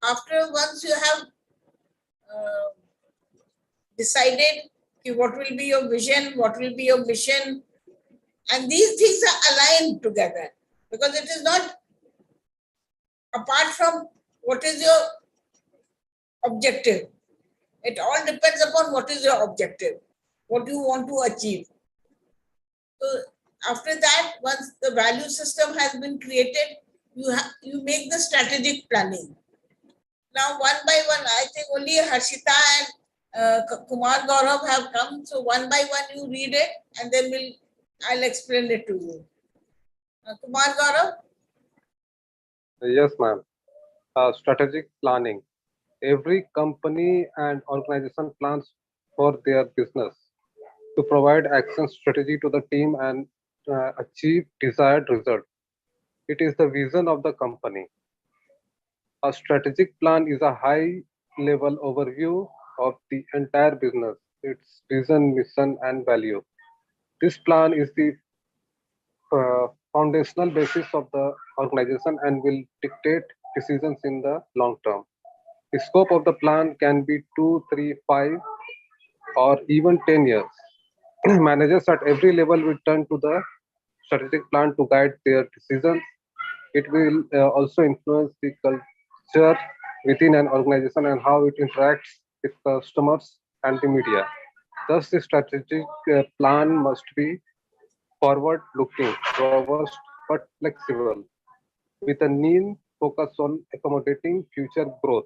after once you have decided what will be your vision, what will be your mission, and these things are aligned together, because it is not apart from what is your objective. It all depends upon what is your objective, what you want to achieve. So after that, once the value system has been created, you make the strategic planning. Now, one by one, I think only Harshita and Kumar Gaurav have come. So one by one, you read it, and then I'll explain it to you. Kumar Gaurav? Yes, ma'am. Strategic planning. Every company and organization plans for their business to provide action strategy to the team and achieve desired result. It is the vision of the company. A strategic plan is a high level overview of the entire business, its vision, mission, and value. This plan is the foundational basis of the organization and will dictate decisions in the long term. The scope of the plan can be 2, 3, 5, or even 10 years. Managers at every level will turn to the strategic plan to guide their decisions. It will also influence the culture within an organization and how it interacts with customers and the media. Thus, the strategic plan must be forward looking, robust, but flexible, with a keen focus on accommodating future growth.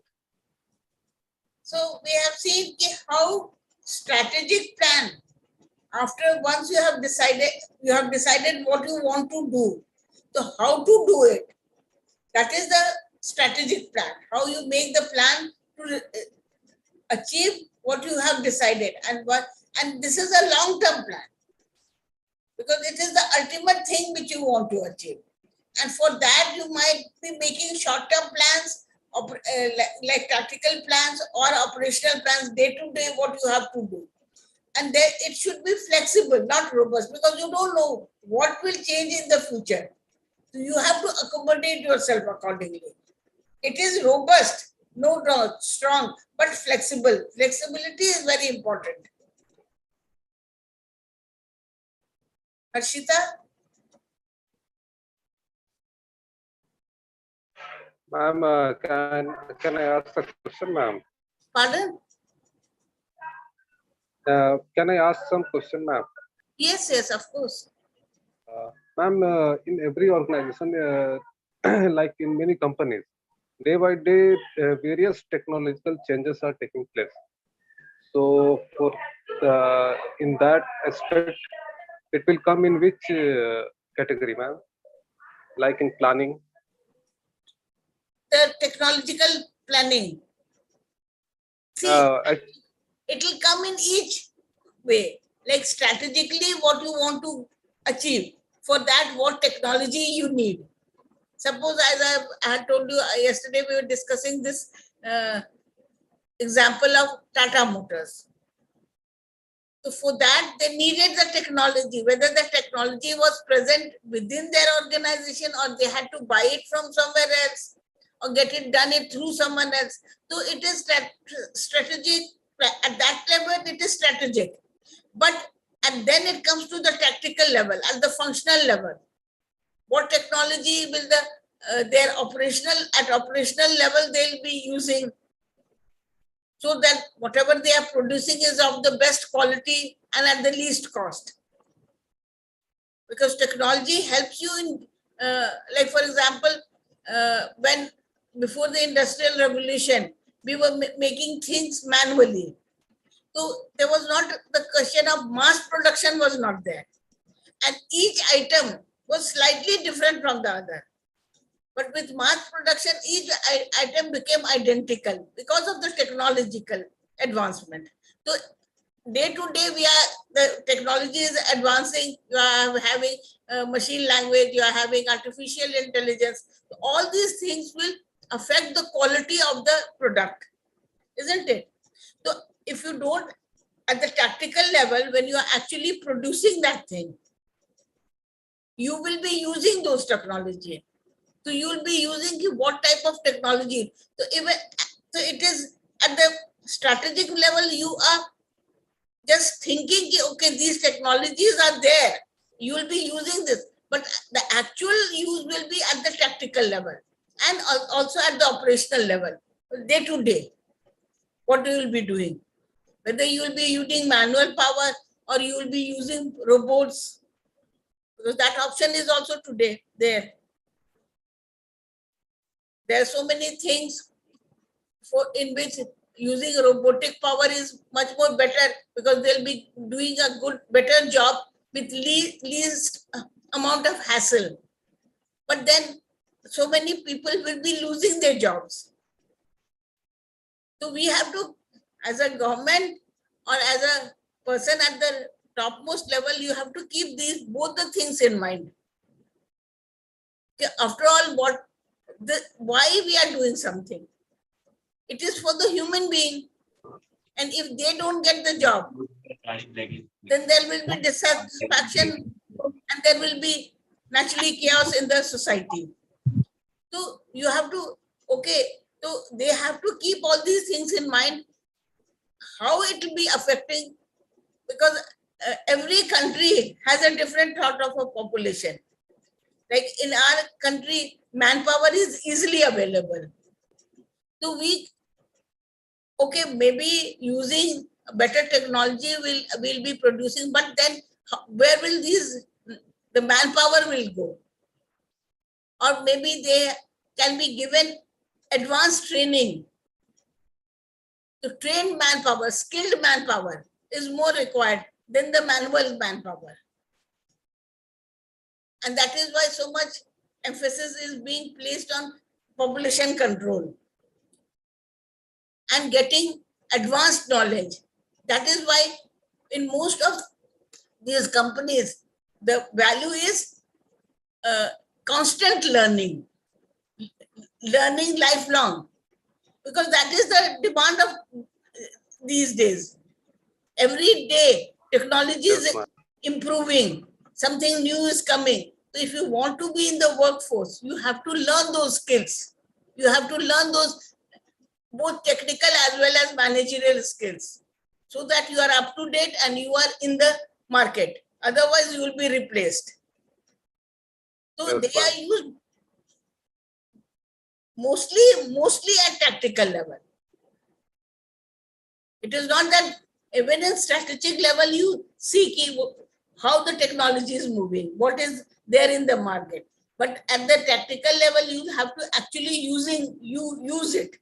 So we have seen how strategic plan, after once you have decided what you want to do. So how to do it? That is the strategic plan. How you make the plan to achieve what you have decided, and this is a long-term plan, because it is the ultimate thing which you want to achieve. And for that, you might be making short-term plans, like tactical plans or operational plans, day to day, what you have to do. And then it should be flexible, not robust, because you don't know what will change in the future. So you have to accommodate yourself accordingly. It is robust, no doubt, strong, but flexible. Flexibility is very important. Harshita? Ma'am, can I ask a question, ma'am? Pardon? Can I ask some question, ma'am? Yes, yes, of course. Ma'am, in every organization, like in many companies, day by day, various technological changes are taking place. So, for in that aspect, it will come in which category, ma'am? Like in planning? The technological planning. See, it will come in each way. Like strategically, what you want to achieve. For that, what technology you need. Suppose, as I had told you yesterday, we were discussing this example of Tata Motors. So for that, they needed the technology, whether the technology was present within their organization or they had to buy it from somewhere else or get it done through someone else. So it is strategic. At that level, it is strategic. And then it comes to the tactical level, at the functional level. What technology will their operational level they'll be using, so that whatever they are producing is of the best quality and at the least cost. Because technology helps you in, like for example, when before the Industrial Revolution, we were making things manually. So there was not the question of mass production was not there. And each item was slightly different from the other. But with mass production, each item became identical because of the technological advancement. So day to day, the technology is advancing. You are having machine language, you are having artificial intelligence. All these things will affect the quality of the product, isn't it? So if you don't, at the tactical level, when you are actually producing that thing, you will be using those technology. So you will be using what type of technology. So even so, it is at the strategic level. You are just thinking, okay, these technologies are there. You will be using this, but the actual use will be at the tactical level and also at the operational level, day to day. What you will be doing, whether you will be using manual power or you will be using robots, because that option is also today there. There are so many things in which using robotic power is much more better, because they'll be doing a better job with least amount of hassle. But then so many people will be losing their jobs. So we have to, as a government or as a person at the topmost level, you have to keep both the things in mind. After all, why we are doing something? It is for the human being. And if they don't get the job, then there will be dissatisfaction and there will be naturally chaos in the society. So you have to, okay, so they have to keep all these things in mind, how it will be affecting, because every country has a different thought of a population. Like in our country, manpower is easily available. So okay, maybe using better technology will be producing, but then where will the manpower will go? Or maybe they can be given advanced training. To train manpower, skilled manpower is more required than the manual manpower. And that is why so much emphasis is being placed on population control and getting advanced knowledge. That is why in most of these companies, the value is constant learning lifelong, because that is the demand of these days. Every day, technology is improving, something new is coming. So if you want to be in the workforce, you have to learn those skills. You have to learn those both technical as well as managerial skills, so that you are up to date and you are in the market. Otherwise, you will be replaced. So they are used mostly at tactical level. It is not that even in strategic level you see how the technology is moving, what is there in the market. But at the tactical level, you have to actually use it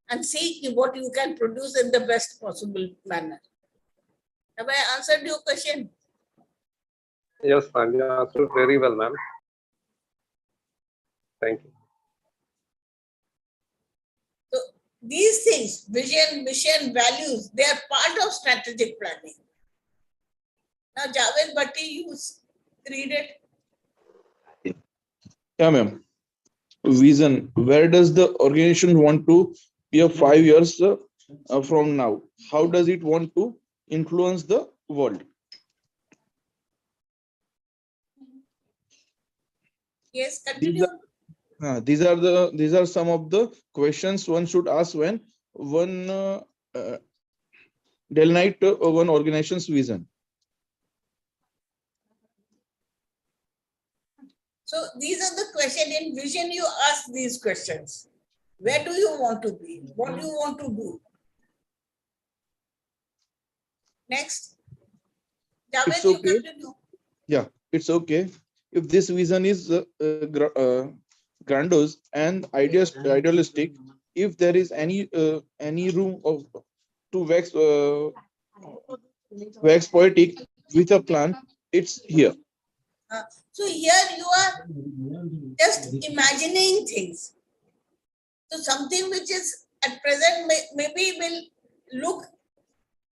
and see what you can produce in the best possible manner. Have I answered your question? Yes, ma'am. You answered very well, ma'am. Thank you. So these things, vision, mission, values, they are part of strategic planning. Now, Javed Bhatti, you read it. Yeah, ma'am. Vision. Where does the organization want to be 5 years from now? How does it want to influence the world? Yes, continue. These are some of the questions one should ask when one delineate one organization's vision. So these are the questions. In vision, you ask these questions. Where do you want to be? What do you want to do? Next. Javed, It's okay. you continue. Yeah, it's okay. If this vision is grandiose and idealistic, if there is any room to wax poetic with a plan, it's here. So here you are just imagining things. So something which is at present maybe will look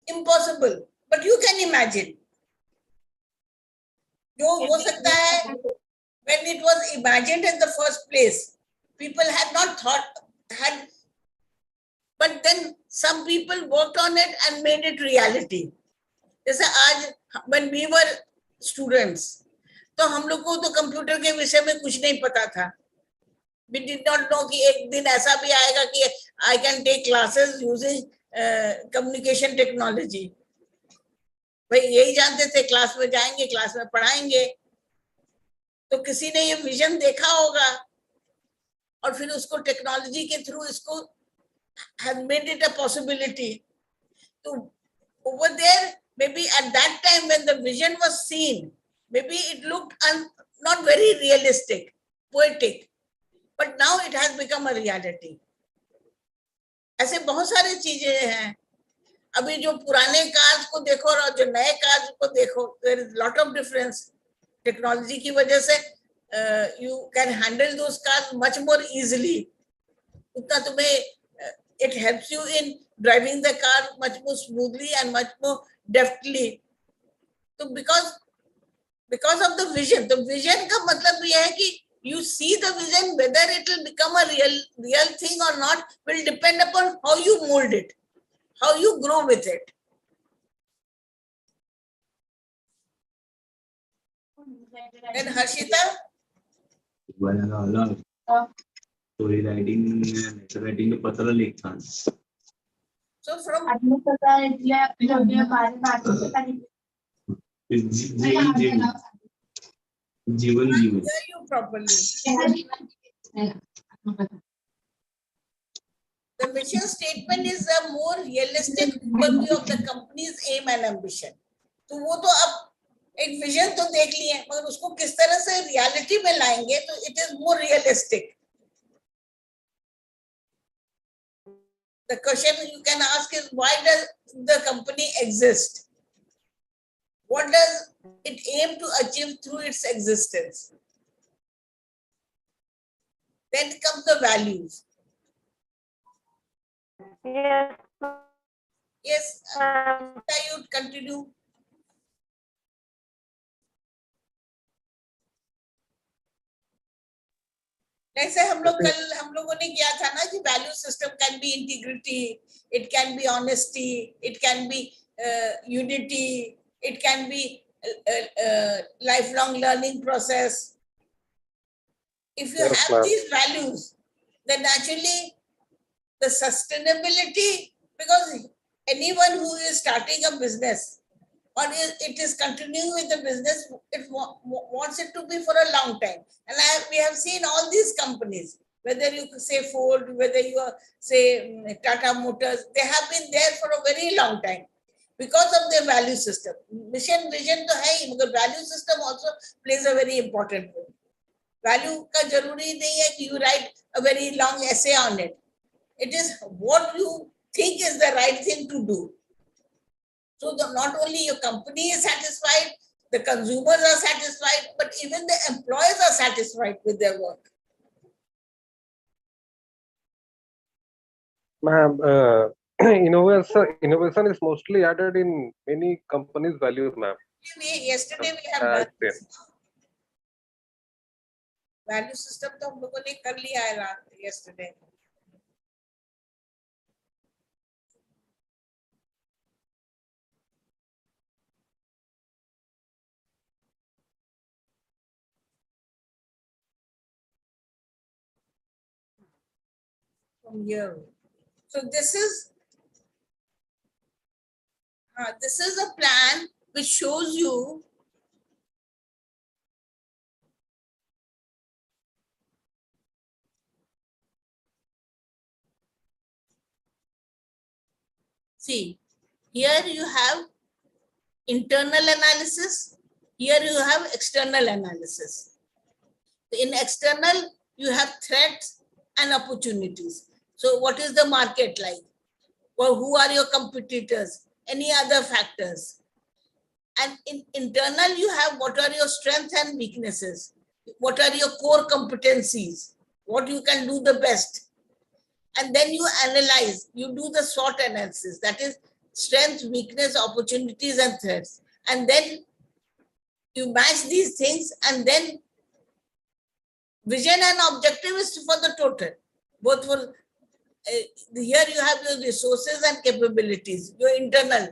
impossible, but you can imagine. जो हो सकता है, when it was imagined in the first place, people had not had, but then some people worked on it and made it reality. जैसे आज when we were students, तो हम लोग को तो कंप्यूटर के विषय में कुछ नहीं पता था, We did not know कि एक दिन ऐसा भी आएगा कि I can take classes using communication technology. भाई यही जानते थे क्लास में जाएंगे, क्लास में पढ़ाएंगे. तो किसी ने ये विजन देखा होगा और फिर उसको टेक्नोलॉजी के थ्रू इसको has made it a possibility. So over there, maybe at that time when the vision was seen, maybe it looked not very realistic, poetic, but now it has become a reality. ऐसे बहुत सारी चीजें हैं. अभी जो पुराने cars को देखो और जो नए कार्स को देखो, there is lot of difference. Technology की वजह से you can handle those cars much more easily. उतना तुम्हें it helps you in driving the car much more smoothly and much more deftly. So because of the vision का मतलब ये है कि you see the vision, whether it will become a real thing or not will depend upon how you mold it, how you grow with it. And Harshita? Story writing, letter writing, पत्र लिखना. So from जीवन hear you properly. The mission statement is a more realistic overview of the company's aim and ambition. तो वो तो अब एक vision तो देख लिए, मगर उसको किस तरह से रियलिटी में लाएंगे तो it is more realistic. The question you can ask is, why does the company exist? What does it aim to achieve through its existence? Then comes the values. Yes, Yes, ma'am. you would continue. जैसे हम लोगों ने किया था ना कि value system can be integrity, it can be honesty, it can be unity, it can be life long learning process. If you Yes, have ma'am. these values, then naturally the sustainability, because anyone who is starting a business or it is continuing with the business, it wants it to be for a long time. And we have seen all these companies, whether you say Ford, whether you say Tata Motors, they have been there for a very long time because of their value system. Mission, vision to hai, but value system also plays a very important role. Value का जरूरी नहीं है कि you write a very long essay on it. It is what you think is the right thing to do. So not only your company is satisfied, the consumers are satisfied, but even the employees are satisfied with their work. Ma'am, innovation is mostly added in many companies' values, ma'am. Yesterday we have done this. Value system तो हम लोगों ने कर लिया है yesterday. From here. So this is a plan which shows you see, here you have internal analysis, here you have external analysis. In external, you have threats and opportunities. So what is the market like? Well, who are your competitors? Any other factors? And in internal, you have what are your strengths and weaknesses? What are your core competencies? What you can do the best? And then you analyze, you do the SWOT analysis, that is strength, weakness, opportunities, and threats. And then you match these things, and then vision and objective is for the total. Both for here you have your resources and capabilities, your internal,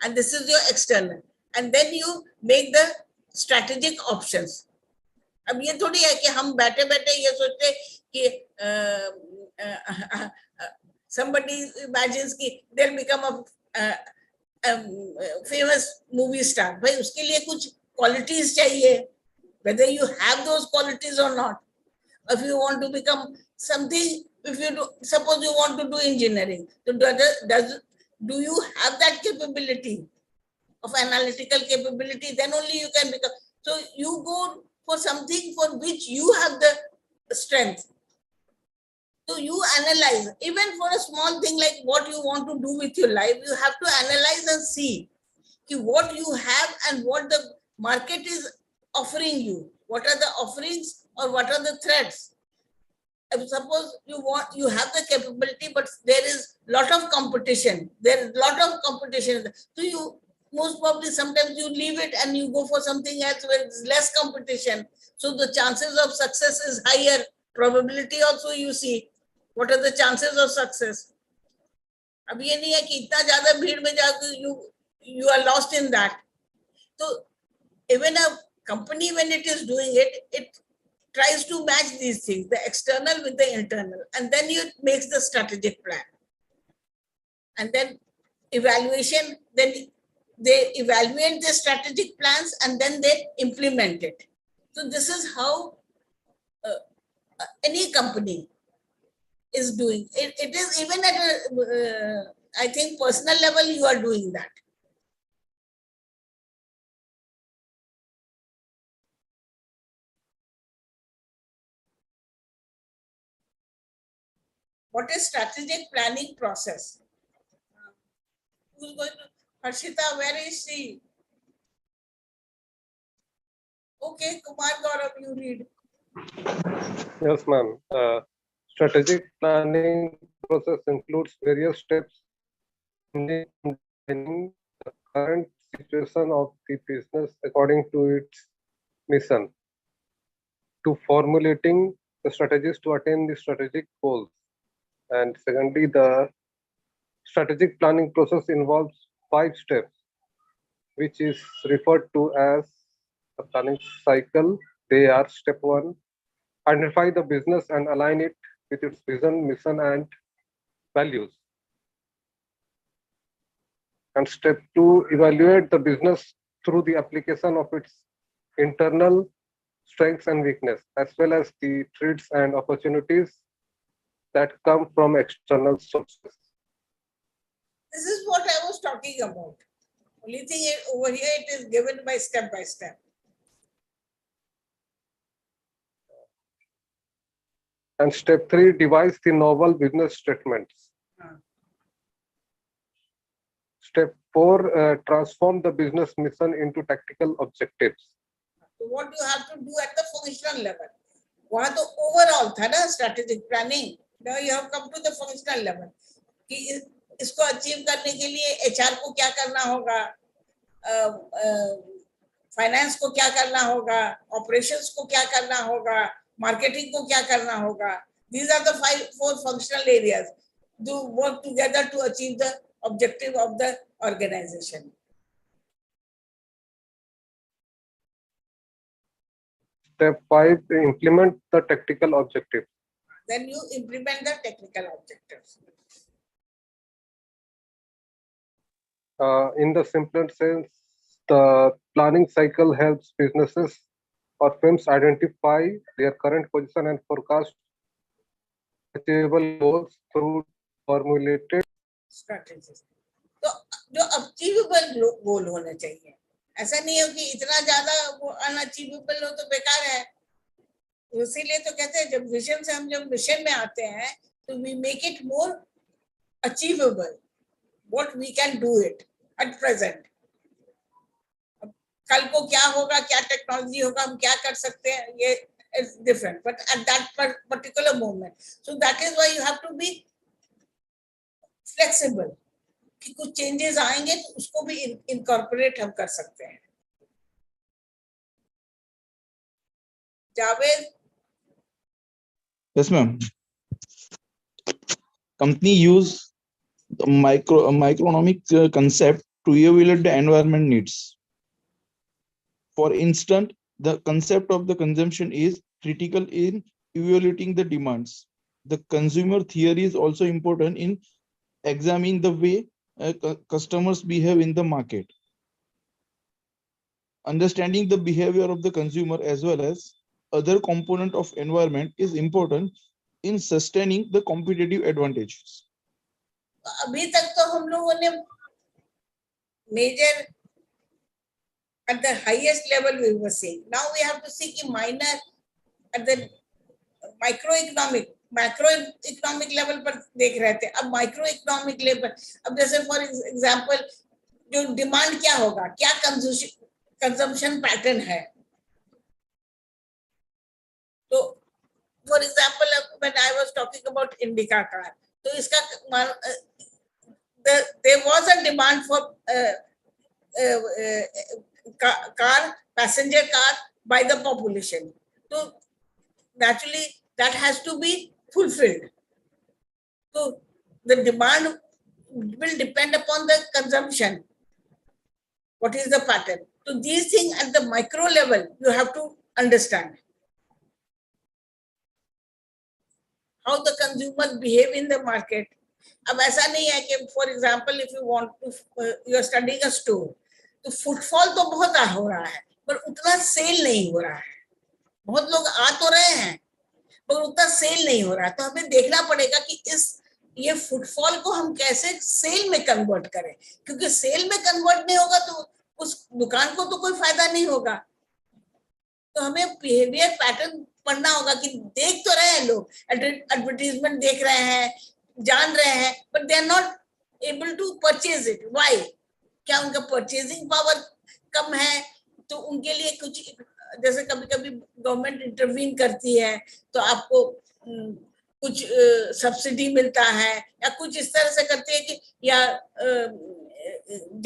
and this is your external. And then you make the strategic options. अब ये थोड़ी है कि हम बैठे बैठे ये सोचते कि somebody imagines कि they'll become a famous movie star. भाई उसके लिए कुछ qualities चाहिए, whether you have those qualities or not. If you want to become something, if you do, suppose you want to do engineering, so do you have that capability of analytical capability? Then only you can become. So you go for something for which you have the strength. So you analyze, even for a small thing like what you want to do with your life, you have to analyze and see what you have and what the market is offering you. What are the offerings or what are the threats? If suppose you have the capability, but there is lot of competition. There is lot of competition. So you most probably sometimes you leave it and you go for something else where there's less competition. So the chances of success is higher. Probability also you see. What are the chances of success? अब ये नहीं है कि इतना ज्यादा भीड़ में जाकर you are lost in that. So even a company, when it is doing it, it tries to match these things, the external with the internal, and then it makes the strategic plan. And then evaluation, then they evaluate the strategic plans and then they implement it. So this is how any company is doing. It is even at a, I think, personal level, you are doing that. What is strategic planning process? Who's going to? Harshita, where is she? Okay, Kumar Gaurav, you read. Yes, ma'am. Strategic planning process includes various steps in the current situation of the business according to its mission, to formulating the strategies to attain the strategic goals. And secondly, the strategic planning process involves 5 steps, which is referred to as the planning cycle. They are: step 1, identify the business and align it with its vision, mission, and values. And step 2, evaluate the business through the application of its internal strengths and weakness, as well as the threats and opportunities that come from external sources. This is what I was talking about. Only thing over here, it is given by step by step. And step 3, devise the novel business statements. Step 4, transform the business mission into tactical objectives. So what you have to do at the functional level? वहाँ तो overall था ना strategic planning. Now you have come to the functional level. कि इसको achieve करने के लिए HR को क्या करना होगा, finance को क्या करना होगा, operations को क्या करना होगा, marketing को क्या करना होगा. These are the 4 functional areas. Do work together to achieve the objective of the organization. Step 5, implement the tactical objectives. Then you implement the technical objectives. In the simplest sense, the planning cycle helps businesses or firms identify their current position and forecast achievable goals through formulated strategies. तो जो achievable गोल होने चाहिए, ऐसा नहीं हो कि इतना ज्यादा वो अनअचीवेबल हो तो बेकार है. इसीलिए तो कहते हैं जब विजन से हम जब मिशन में आते हैं तो we make it more achievable, what we can do it at present. कल को क्या होगा, क्या टेक्नोलॉजी होगा, हम क्या कर सकते हैं, ये is different, but at that particular moment. So that is why you have to be flexible. कि कुछ चेंजेस आएंगे तो उसको भी इनकॉर्पोरेट हम कर सकते हैं. Javed. Yes, ma'am. Company use the microeconomic concept to evaluate the environment needs. For instance, the concept of the consumption is critical in evaluating the demands. The consumer theory is also important in examining the way customers behave in the market. Understanding the behavior of the consumer as well as other component of environment is important in sustaining the competitive advantages. अभी तक तो हम लोगों ने major at the highest level we were saying. Now we have to see कि minor at the macroeconomic level पर देख रहे थे. अब microeconomic level, अब जैसे for example जो demand क्या होगा, क्या consumption pattern है. तो for example when I was talking about Indica car, तो इसका there was a demand for car, passenger car by the population. So naturally that has to be fulfilled. So the demand will depend upon the consumption. What is the pattern? So these things at the micro level you have to understand. How the consumers behave in the market. अब ऐसा नहीं है कि for example if you want to you are studying a store, तो footfall तो बहुत हो रहा है पर उतना सेल नहीं हो रहा है. बहुत लोग आ तो रहे हैं पर उतना सेल नहीं हो रहा है. तो हमें देखना पड़ेगा कि ये फुटफॉल को हम कैसे सेल में कन्वर्ट करें, क्योंकि सेल में कन्वर्ट नहीं होगा तो उस दुकान को तो कोई फायदा नहीं होगा. तो हमें बिहेवियर पैटर्न पढ़ना होगा कि देख तो रहे हैं लोग, एडवर्टाइजमेंट देख रहे हैं, जान रहे हैं, but they are not able to purchase it. Why? क्या उनका परचेजिंग पावर कम है? तो उनके लिए कुछ, जैसे कभी कभी गवर्नमेंट इंटरवीन करती है तो आपको कुछ सब्सिडी मिलता है या कुछ इस तरह से करती है कि या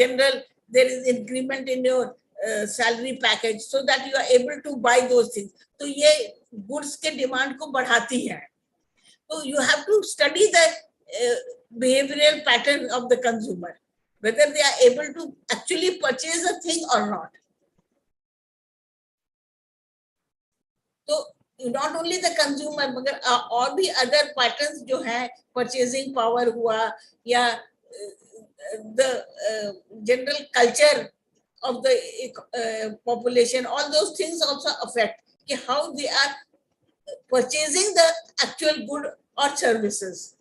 general there is increment in your salary package so that you are able to buy those things. तो ये गुड्स के डिमांड को बढ़ाती है. तो you have to study the behavioral pattern of the consumer, whether they are able to actually purchase a thing or not. So not only the consumer मगर और भी other patterns जो है, purchasing power हुआ या the general culture of the population, all those things also affect how they are purchasing the actual good or services.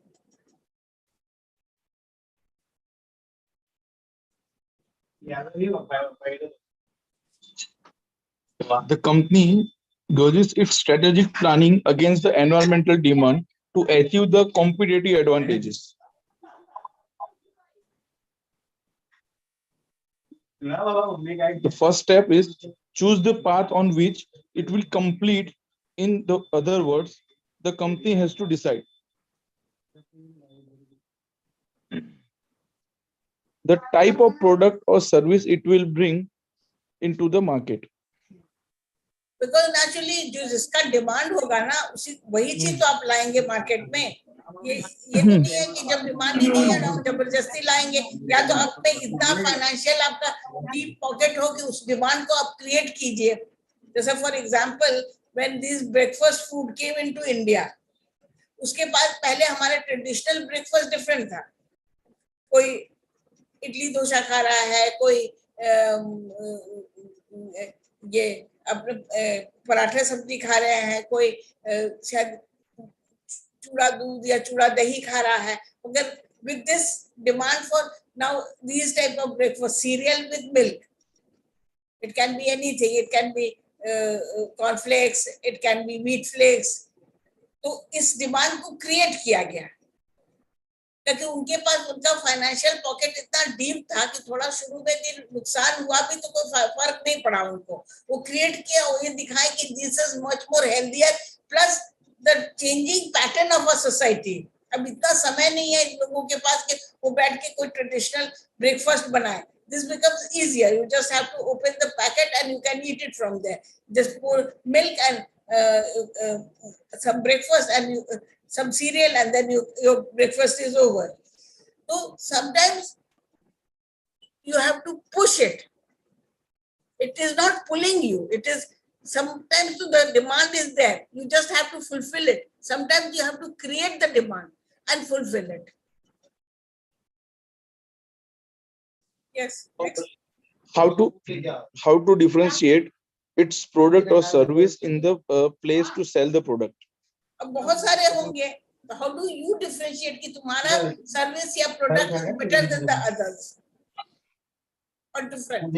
The company uses its strategic planning against the environmental demand to achieve the competitive advantages. The first step is choose the path on which it will complete. In the other words, the company has to decide the type of product or service it will bring into the market. Because naturally जो जिसका demand होगा ना उसी वही चीज तो आप लाएंगे मार्केट में. ये तो नहीं है कि जब डिमांड ही नहीं है ना हम जबरदस्ती लाएंगे. या तो आप में इतना फाइनेंशियल आपका डीप पॉकेट हो कि उस डिमांड को आप क्रिएट कीजिए. जैसे for example when this breakfast food came into India, उसके बाद पहले हमारे ट्रेडिशनल ब्रेकफास्ट डिफरेंट था. कोई इडली डोसा खा रहा है, कोई ये अपने पराठे सब्जी खा रहे हैं, कोई शायद चूड़ा दूध या चूड़ा दही खा रहा है. मगर with this demand for now these type of breakfast, cereal with milk, it can be anything, it can be cornflakes, it can be wheat flakes. तो इस डिमांड को क्रिएट किया गया क्योंकि उनके पास उनका फाइनेंशियल पॉकेट इतना डीप था कि थोड़ा शुरू में नुकसान हुआ भी तो कोई फर्क नहीं पड़ा उनको. वो क्रिएट किया, वो ये दिखाए कि this is much more healthier plus the changing pattern of a society. अब इतना समय नहीं है लोगों के पास कि वो बैठ के कोई ट्रेडिशनल ब्रेकफास्ट बनाए. This becomes easier. You just have to open the packet and you can eat it from there. Just pour milk and some breakfast and some cereal and then your breakfast is over. So sometimes you have to push it. It is not pulling you. It is Sometimes the demand is there. You just have to fulfill it. Sometimes you have to create the demand and fulfill it. Yes. Next. How to differentiate its product or service in the place to sell the product? अब बहुत सारे होंगे. How do you differentiate कि तुम्हारा service या product is better than the others or different?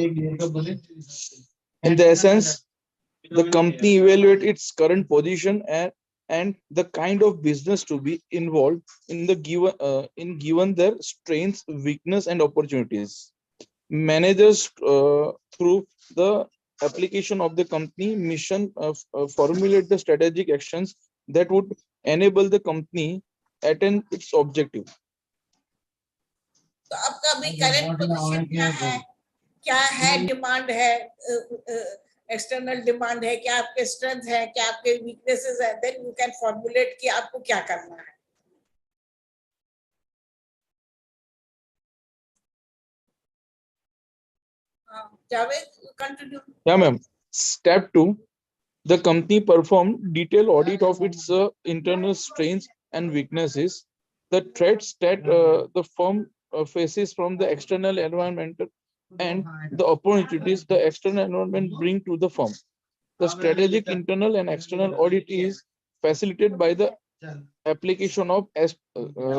In the essence, the company evaluate its current position and the kind of business to be involved in the given their strengths, weakness, and opportunities. Managers through the application of the company mission formulate the strategic actions that would enable the company attain its objective. तो आपका भी current position क्या है demand है, external demand है, क्या आपके strength है, क्या आपके वीकनेसेस है, देन यू कैन फॉर्मुलेट कि आपको क्या करना है. Javed, continue. Yeah, ma'am. Step 2. The company performed detailed audit of its internal strengths and weaknesses, the threats that the firm faces from the external environment, and the opportunities the external environment bring to the firm. The strategic internal and external audit is facilitated by the application of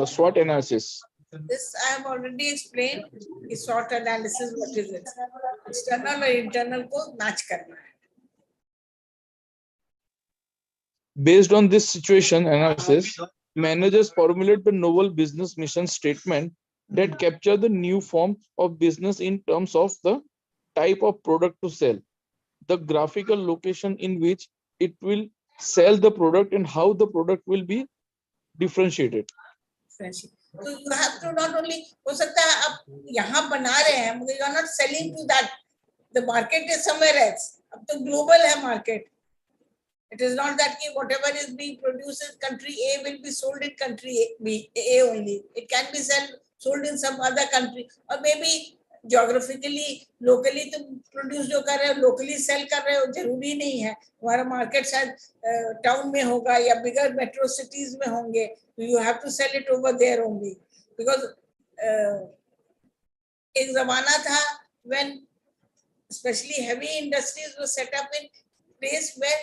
SWOT analysis. This I have already explained. Is SWOT analysis, what is it? External और internal को match करना है. Based on this situation analysis, managers formulate the novel business mission statement that capture the new form of business in terms of the type of product to sell, the graphical location in which it will sell the product, and how the product will be differentiated. So you have to not only, हो सकता है आप यहाँ बना रहे हैं, मगर you are not selling to that. The market is somewhere else. अब तो global है market. It is not that whatever is being produced in country A will be sold in country A only. It can be sold in some other country, or maybe geographically, locally तुम produce जो कर रहे हो, locally sell कर रहे हो, जरूरी नहीं है. हमारा market शायद town में होगा या bigger metro cities में होंगे. You have to sell it over there only, because एक ज़माना था when especially heavy industries were set up in place where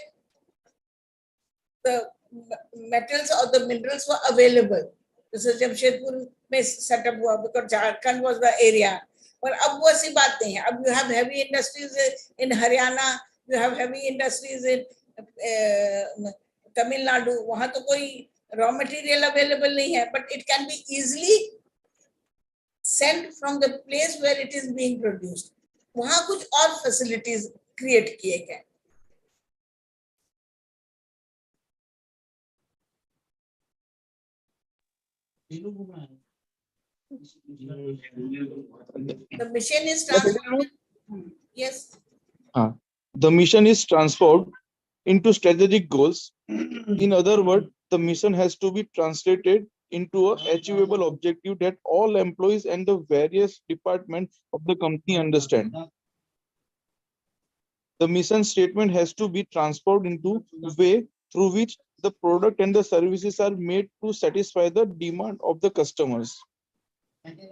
the metals or the minerals were available. This is Jamshedpur में set up हुआ because Jharkhand was the area. पर अब वो ऐसी बात नहीं है. अब you have heavy industries in Haryana, you have heavy industries in Tamil Nadu. वहाँ तो कोई raw material available नहीं है, but it can be easily sent from the place where it is being produced. वहाँ कुछ और facilities create किए गए. The mission is transformed. Yes. The mission is transformed into strategic goals. In other words, the mission has to be translated into an achievable objective that all employees and the various departments of the company understand. The mission statement has to be transformed into a way through which the product and the services are made to satisfy the demand of the customers.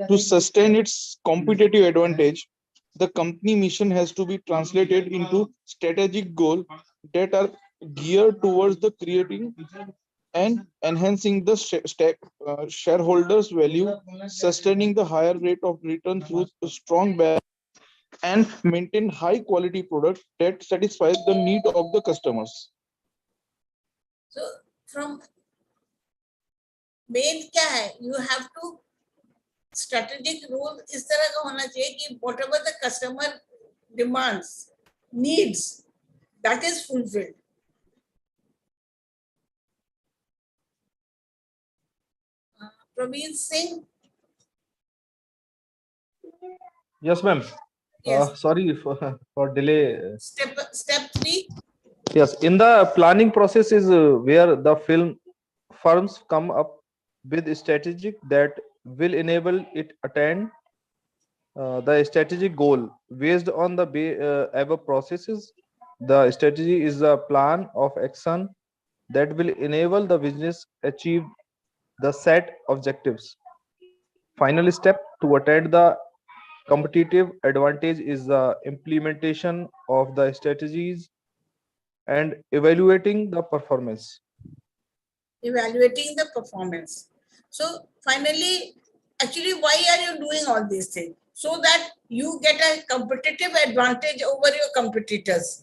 To sustain its competitive advantage, the company mission has to be translated into strategic goals that are geared towards the creating and enhancing the shareholders' value, sustaining the higher rate of return through a strong balance, and maintain high quality product that satisfies the need of the customers. So from main क्या है? You have to strategic role इस तरह का होना चाहिए कि whatever the customer demands, needs, that is fulfilled. Praveen Singh. Yes, ma'am. Yes. Sorry for delay. Step 3. Yes, in the planning process is where the film firms come up with strategic that will enable it attain the strategic goal. Based on the above processes, The strategy is a plan of action that will enable the business achieve the set objectives. Final step to attain the competitive advantage is the implementation of the strategies and evaluating the performance. Evaluating the performance. So finally, actually, why are you doing all these things? So that you get a competitive advantage over your competitors.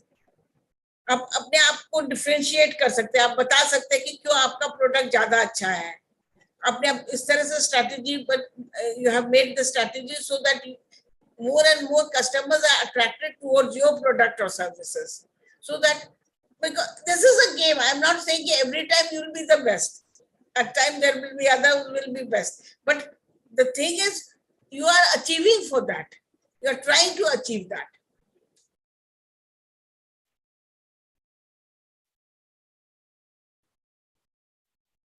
आप अपने आप को differentiate कर सकते हैं, आप बता सकते हैं कि क्यों आपका प्रोडक्ट ज्यादा अच्छा है. आपने इस तरह से strategy, but you have made the strategy so that more and more customers are attracted towards your product or services. So that, because this is a game, I'm not saying every time you will be the best. At times there will be others who will be best. But the thing is, you are achieving for that. You are trying to achieve that.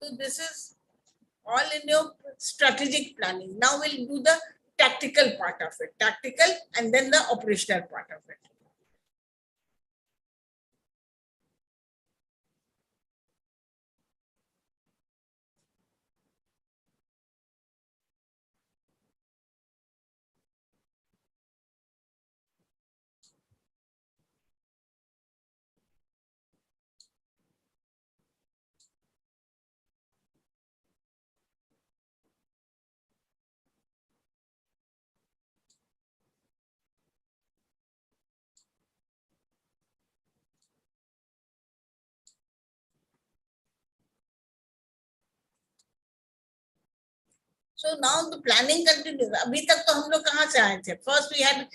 So this is all in your strategic planning. Now we'll do the tactical part of it. Tactical and then the operational part of it. So now the planning continues. अभी तक तो हम लोग कहाँ से आए थे? First we had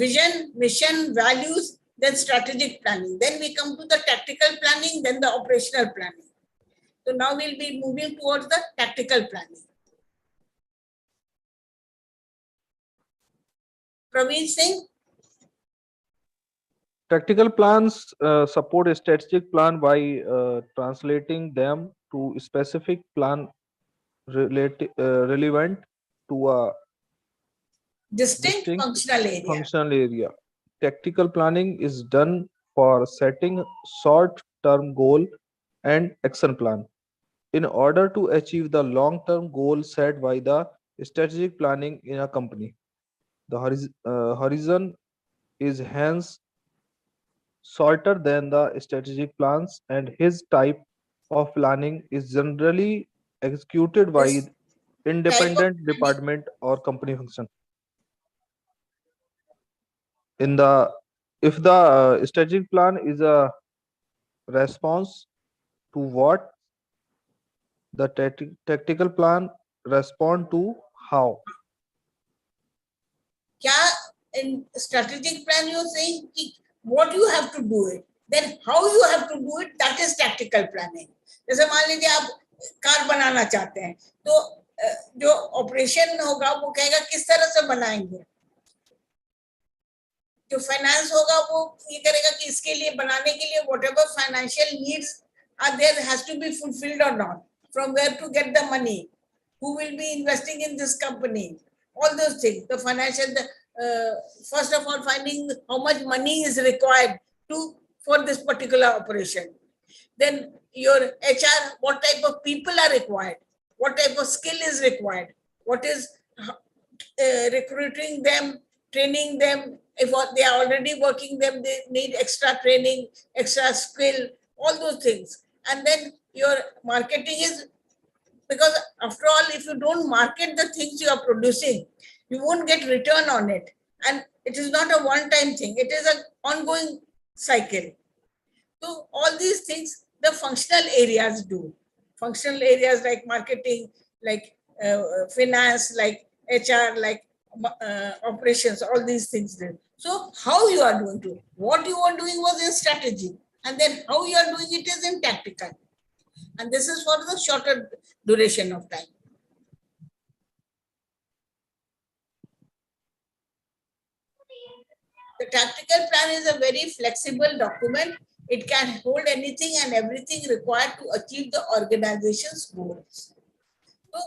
vision, mission, values, then strategic planning. Then we come to the tactical planning, then the operational planning. So now we'll be moving towards the tactical planning. Praveen Singh? Tactical plans support a strategic plan by translating them to specific plan relevant to a Distinct distinct functional area. functional area. Tactical planning is done for setting short-term goal and action plan. In order to achieve the long-term goal set by the strategic planning in a company, the horizon is hence shorter than the strategic plans, and his type of planning is generally executed by This type of independent planning, department or company function. In the If the strategic plan is a response to what, the tactical plan respond to how. क्या in strategic plan you're saying कि what you have to do it, then how you have to do it, that is tactical planning. जैसे मान लीजिए आप car बनाना चाहते हैं, तो जो ऑपरेशन होगा वो कहेगा किस तरह से बनाएंगे. जो फाइनेंस होगा वो ये करेगा कि इसके लिए बनाने के लिए whatever financial needs are there has to be fulfilled or not, from where to get the money, who will be investing in this company, all those things, the financial, first of all finding how much money is required to for this particular operation. Then your HR, what type of people are required, what type of skill is required, what is recruiting them, training them. If they are already working them, they need extra training, extra skill, all those things. And then your marketing is, because after all, if you don't market the things you are producing, you won't get return on it. And it is not a one-time thing. It is an ongoing cycle. So all these things, the functional areas do. Functional areas like marketing, like finance, like HR, like operations, all these things do. So how you are doing to, what you are doing was in strategy, and then how you are doing it is in tactical. And this is for the shorter duration of time. The tactical plan is a very flexible document. It can hold anything and everything required to achieve the organization's goals. So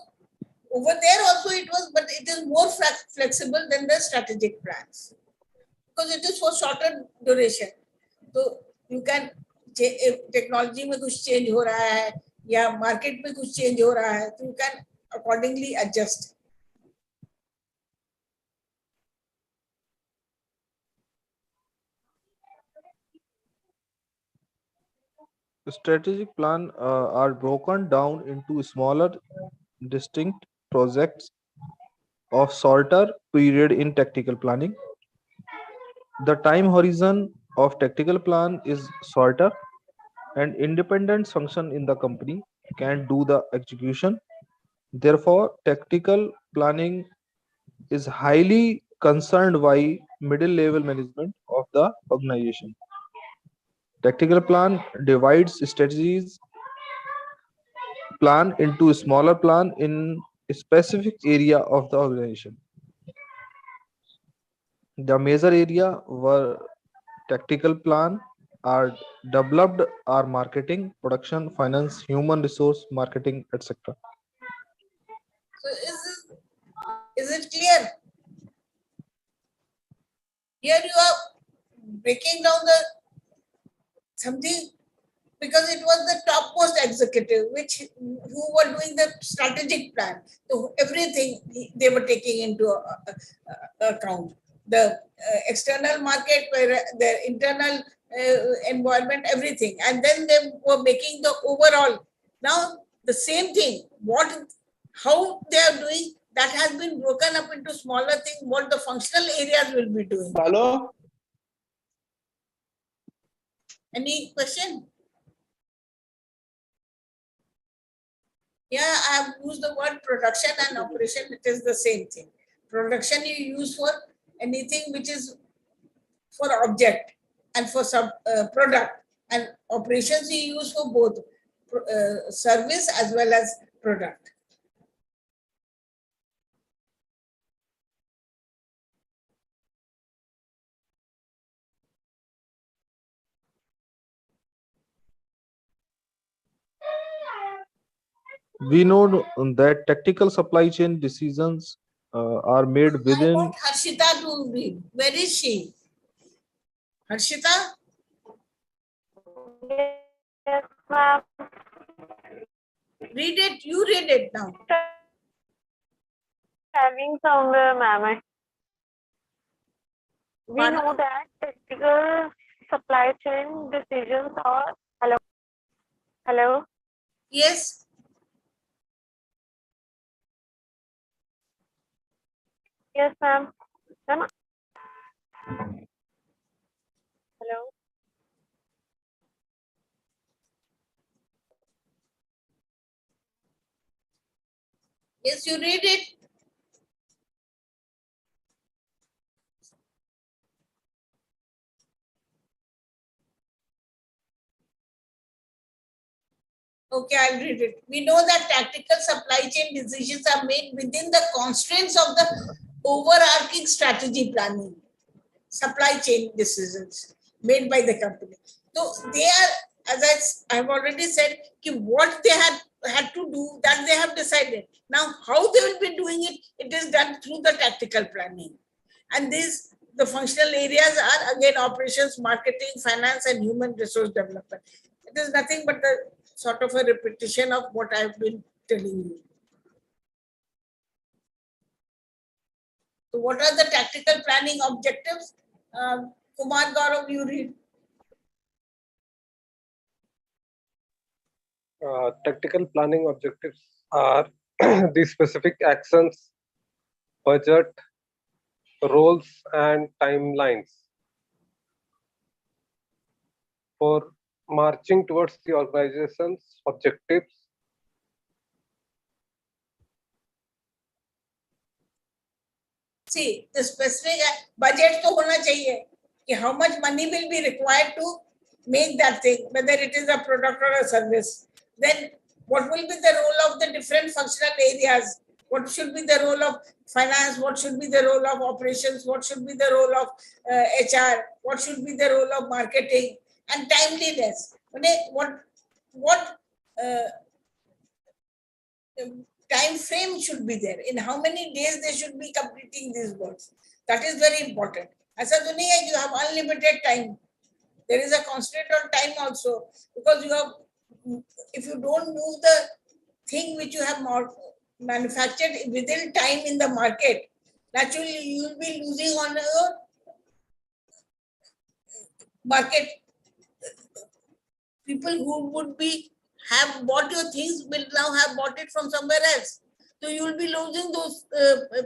over there also it was, but it is more flexible than the strategic plans, because it is for shorter duration. तो you can, technology में कुछ change हो रहा है या market में कुछ change हो रहा है, तो you can accordingly adjust. Strategic plan are broken down into smaller, distinct projects of shorter period in tactical planning. The time horizon of tactical plan is shorter, and independent function in the company can do the execution. Therefore, tactical planning is highly concerned by middle level management of the organization. Tactical plan divides strategies plan into smaller plan in a specific area of the organization. The major area where tactical plan are developed are marketing, production, finance, human resource, marketing, etc. So is it clear? Here you are breaking down the something, because it was the topmost executive who were doing the strategic plan. So everything they were taking into account. The external market, their internal environment, everything. And then they were making the overall. Now the same thing, how they are doing, that has been broken up into smaller things, what the functional areas will be doing. Hello? Any question? Yeah, I have used the word production and operation. It is the same thing. Production you use for anything which is for object and for some product, and operations you use for both service as well as product. We know that tactical supply chain decisions are made I within. want Harshita to read. Where is she? Harshita? Yes, ma'am. Read it. You read it now. Having somewhere, ma'am. We Pardon? know that tactical supply chain decisions are. Hello. Hello. Yes. Yes, ma'am. Ma'am. Hello. Yes, you read it. Okay, I'll read it. We know that tactical supply chain decisions are made within the constraints of the overarching strategy planning. Supply chain decisions made by the company. So they are, as I have already said, what they had to do, that they have decided. Now, how they will be doing it, it is done through the tactical planning. And the functional areas are again operations, marketing, finance, and human resource development. It is nothing but the sort of a repetition of what I have been telling you. So what are the tactical planning objectives? Kumar Gaurav, you read. Tactical planning objectives are the specific actions, budget, roles, and timelines for marching towards the organization's objectives. See, the specific budget to hona chahiye कि how much money will be required to make that thing, whether it is a product or a service. Then what will be the role of the different functional areas? What should be the role of finance? What should be the role of operations? What should be the role of HR? What should be the role of marketing? And timeliness. What time frame should be there? In how many days they should be completing these works? That is very important. ऐसा तो नहीं है कि you have unlimited time. There is a constraint on time also, because you have, if you don't move the thing which you have manufactured within time in the market, naturally you will be losing on your market. People who would be have bought your things will now have bought it from somewhere else. So you will be losing those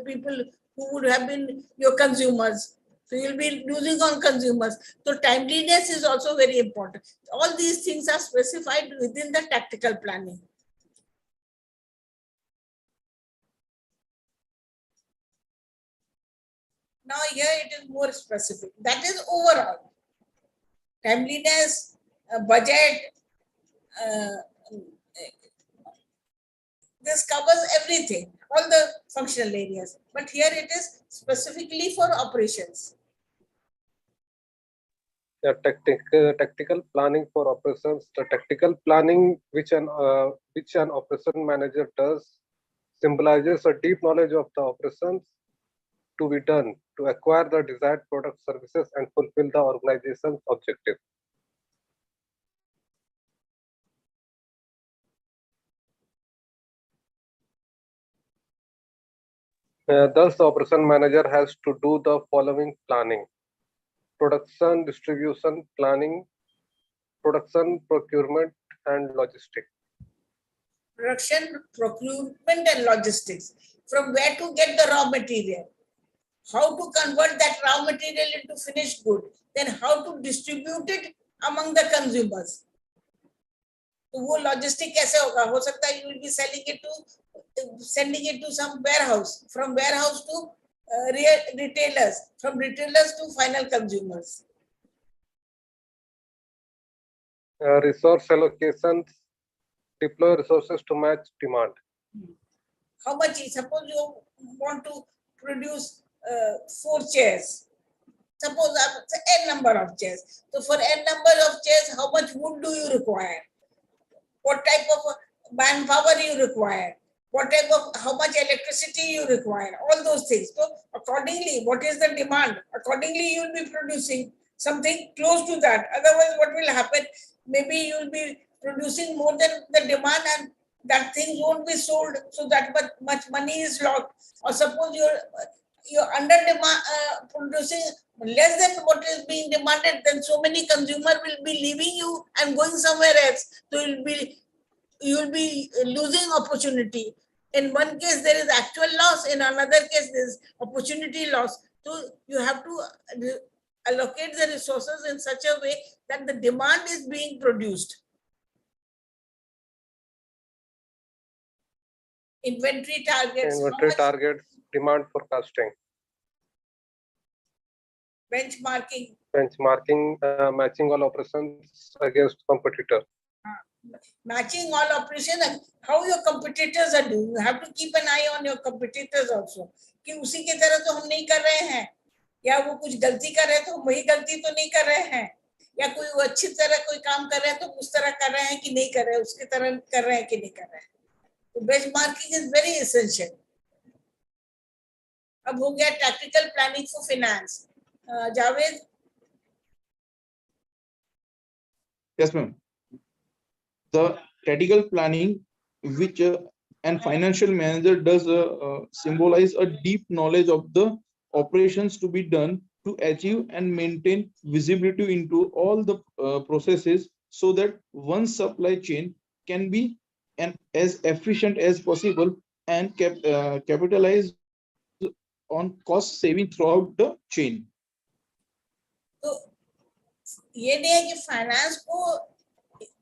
people who would have been your consumers. So you'll be losing on consumers. So timeliness is also very important. All these things are specified within the tactical planning. Now here it is more specific. That is overall. Timeliness, budget, this covers everything, all the functional areas. But here it is specifically for operations. Yeah, tactical planning for operations. The tactical planning which an operation manager does symbolizes a deep knowledge of the operations to be done to acquire the desired product, services, and fulfill the organization's objective. Thus, the operation manager has to do the following planning: production, distribution planning, production, procurement, and logistics. Production, procurement, and logistics. From where to get the raw material, how to convert that raw material into finished good, then how to distribute it among the consumers. तो वो logistic कैसे होगा? हो सकता है you will be sending it to some warehouse, from warehouse to retailers, from retailers to final consumers. Resource allocations, deploy resources to match demand. How much? Suppose you want to produce 4 chairs. Suppose n number of chairs. So for n number of chairs, how much wood do you require? What type of manpower you require? What type of, how much electricity you require? All those things. So accordingly, what is the demand? Accordingly, you will be producing something close to that. Otherwise, what will happen? Maybe you will be producing more than the demand, and that thing won't be sold. So that much money is lost. Or suppose you're under demand, producing less than what is being demanded, then so many consumers will be leaving you and going somewhere else. So you'll be losing opportunity. In one case, there is actual loss. In another case, there is opportunity loss. So you have to allocate the resources in such a way that the demand is being produced. Inventory targets. Inventory targets, demand forecasting. Benchmarking. Matching all operations against competitor. Matching all operation and how your competitors are doing. You have to keep an eye on your competitors also. कि उसी के तरह तो हम नहीं कर रहे हैं, या वो कुछ गलती कर रहे हैं तो हम वही गलती तो नहीं कर रहे हैं, या कोई वो अच्छी तरह कोई काम कर रहे हैं तो उस तरह कर रहे हैं कि नहीं कर रहे हैं, उसकी तरह कर रहे हैं कि नहीं कर रहे हैं. तो बेंचमार्किंग इज वेरी एसेंशियल. अब हो गया tactical planning for finance. Javed. Yes, ma'am. The tactical planning, which and financial manager does symbolize a deep knowledge of the operations to be done to achieve and maintain visibility into all the processes, so that one supply chain can be as efficient as possible and capitalize on cost saving throughout the chain. तो ये नहीं है कि finance को,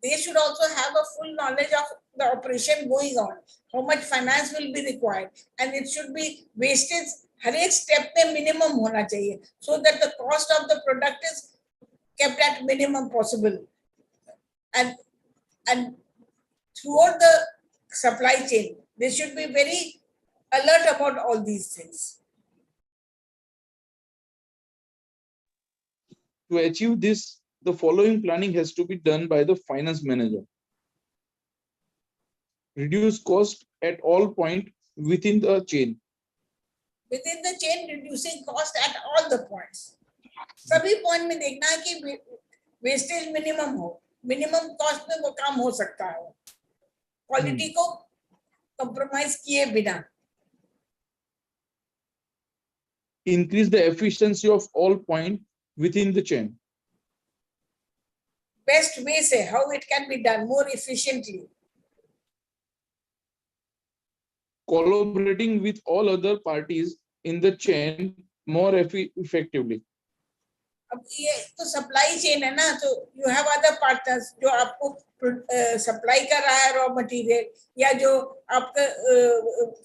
they should also have a full knowledge of the operation going on, how much finance will be required, and it should be wastage हर एक step पे minimum होना चाहिए, so that the cost of the product is kept at minimum possible, and throughout the supply chain they should be very alert about all these things. To achieve this, the following planning has to be done by the finance manager. Reduce cost at all points within the chain. Within the chain, reducing cost at all the points. सभी point में देखना है कि wastage minimum हो, minimum cost में वो काम हो सकता है, क्वालिटी को कंप्रोमाइज किए बिना. Increase the efficiency of all point within the chain. Best way से how it can be done more efficiently. Collaborating with all other parties in the chain more effectively. अब ये तो सप्लाई चेन है ना, तो you have other partners जो आपको supply कर रहा है रॉ मटेरियल, या जो आपका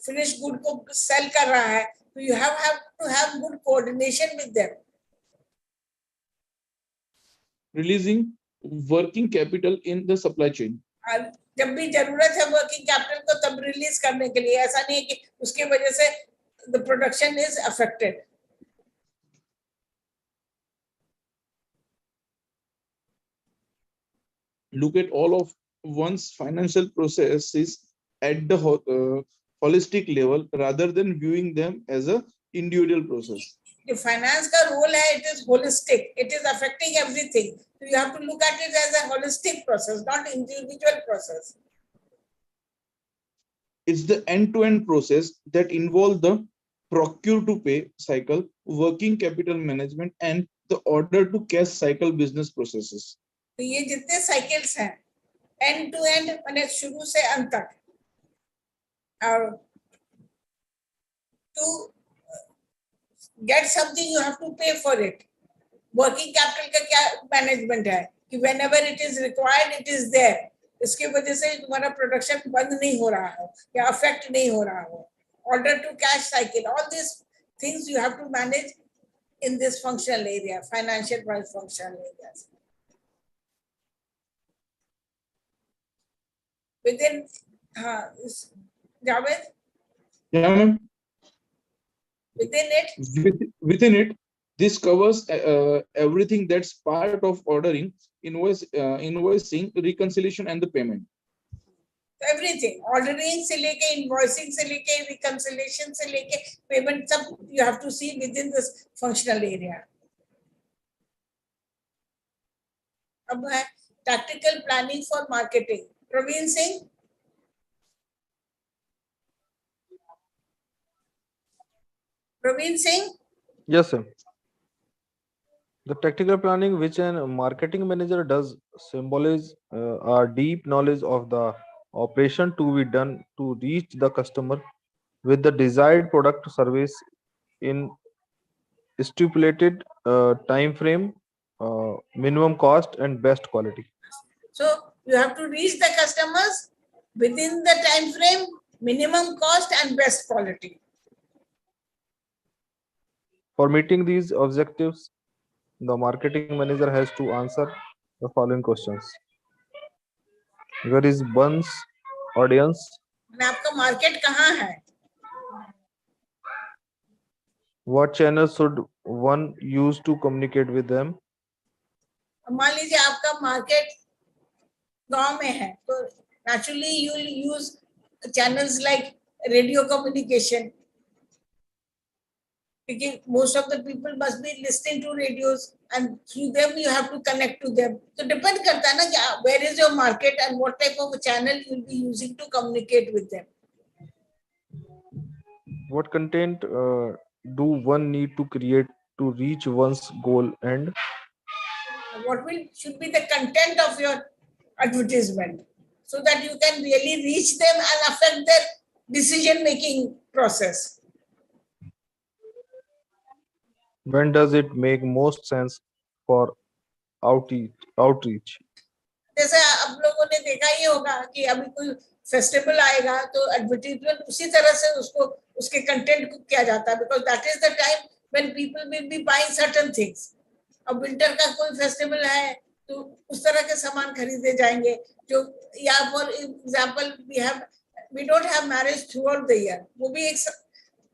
फिनिश गुड को सेल कर रहा है, तो you have to have good coordination with them. Releasing working capital in the supply chain. जब भी जरूरत है वर्किंग कैपिटल को तब रिलीज करने के लिए, ऐसा नहीं है कि उसके वजह से the production is affected. Look at all of one's financial processes at the holistic level rather than viewing them as a individual process. The finance का role है, it is holistic, it is affecting everything. So you have to look at it as a holistic process, not individual process. It's the end-to-end process that involves the procure to pay cycle, working capital management, and the order to cash cycle business processes. तो ये जितने cycles हैं, and to and माने शुरू से अंत तक, और to get something you have to pay for it. Working capital का क्या मैनेजमेंट है कि whenever it is required it is there, इसकी वजह से तुम्हारा प्रोडक्शन बंद नहीं हो रहा हो या अफेक्ट नहीं हो रहा हो. Order to cash cycle, all this things you have to manage in this functional area, financial functional areas. Within Javed, Yeah, ma'am. within it, this covers everything that's part of ordering, invoicing, reconciliation, and the payment. everything, ordering से लेके invoicing से लेके reconciliation से लेके payment, सब you have to see within this functional area. अब है tactical planning for marketing. Praveen Singh. Praveen Singh. Yes, sir. The tactical planning which a marketing manager does symbolize a deep knowledge of the operation to be done to reach the customer with the desired product service in stipulated time frame, minimum cost, and best quality. So you have to reach the customers within the time frame, minimum cost, and best quality. For meeting these objectives, the marketing manager has to answer the following questions. Where is one's audience? आपका market कहाँ है? What channels should one use to communicate with them? मान लीजिए आपका market गांव में है, तो naturally you will use channels like radio communication, because most of the people must be listening to radios and through them you have to connect to them. So depend करता है ना कि where is your market and what type of channel you will be using to communicate with them. What content do one need to create to reach one's goal, and what should be the content of your advertisement so that you can really reach them and affect their decision making process. when does it make most sense for outreach? जैसे आप लोगों ने देखा ही होगा कि अभी कोई festival आएगा तो एडवर्टाइजमेंट उसी तरह से उसको उसके कंटेंट को किया जाता है, because that is the time when people will be buying certain things. अब विंटर का कोई फेस्टिवल है तो उस तरह के सामान खरीदे जाएंगे जो, या for example we don't have marriage throughout the year, वो भी एक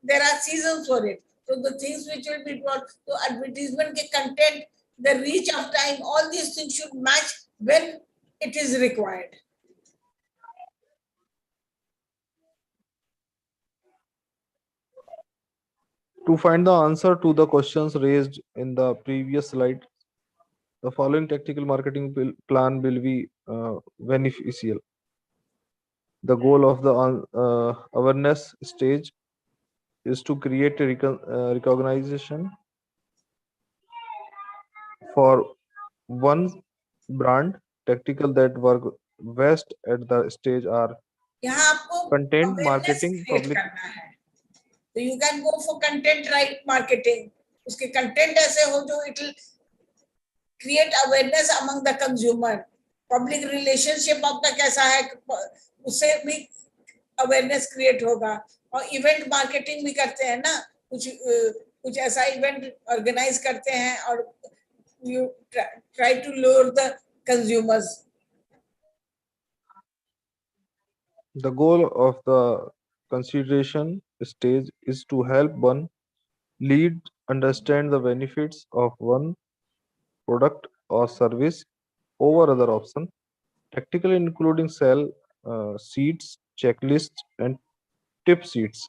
there are seasons for it. So the things which will be brought to advertisement के content, the reach of time, all these things should match when it is required. To find the answer to the questions raised in the previous slide, The following tactical marketing plan will be beneficial. The goal of the awareness stage is to create a recognition for one brand. Tactical that work best at the stage are यहाँ आपको content awareness marketing, create public. करना है, तो you can go for content right marketing. उसके content ऐसे हो जो it will create awareness among the consumer. Public relationship आपका कैसा है, उससे भी अवेयरनेस क्रिएट होगा. और इवेंट मार्केटिंग भी करते हैं ना, कुछ ऐसा इवेंट ऑर्गेनाइज करते हैं और you try to lower the consumers. The goal of the consideration stage is to help one lead understand the benefits of one product or service over other option, tactically including sell sheets, checklists, and tip sheets.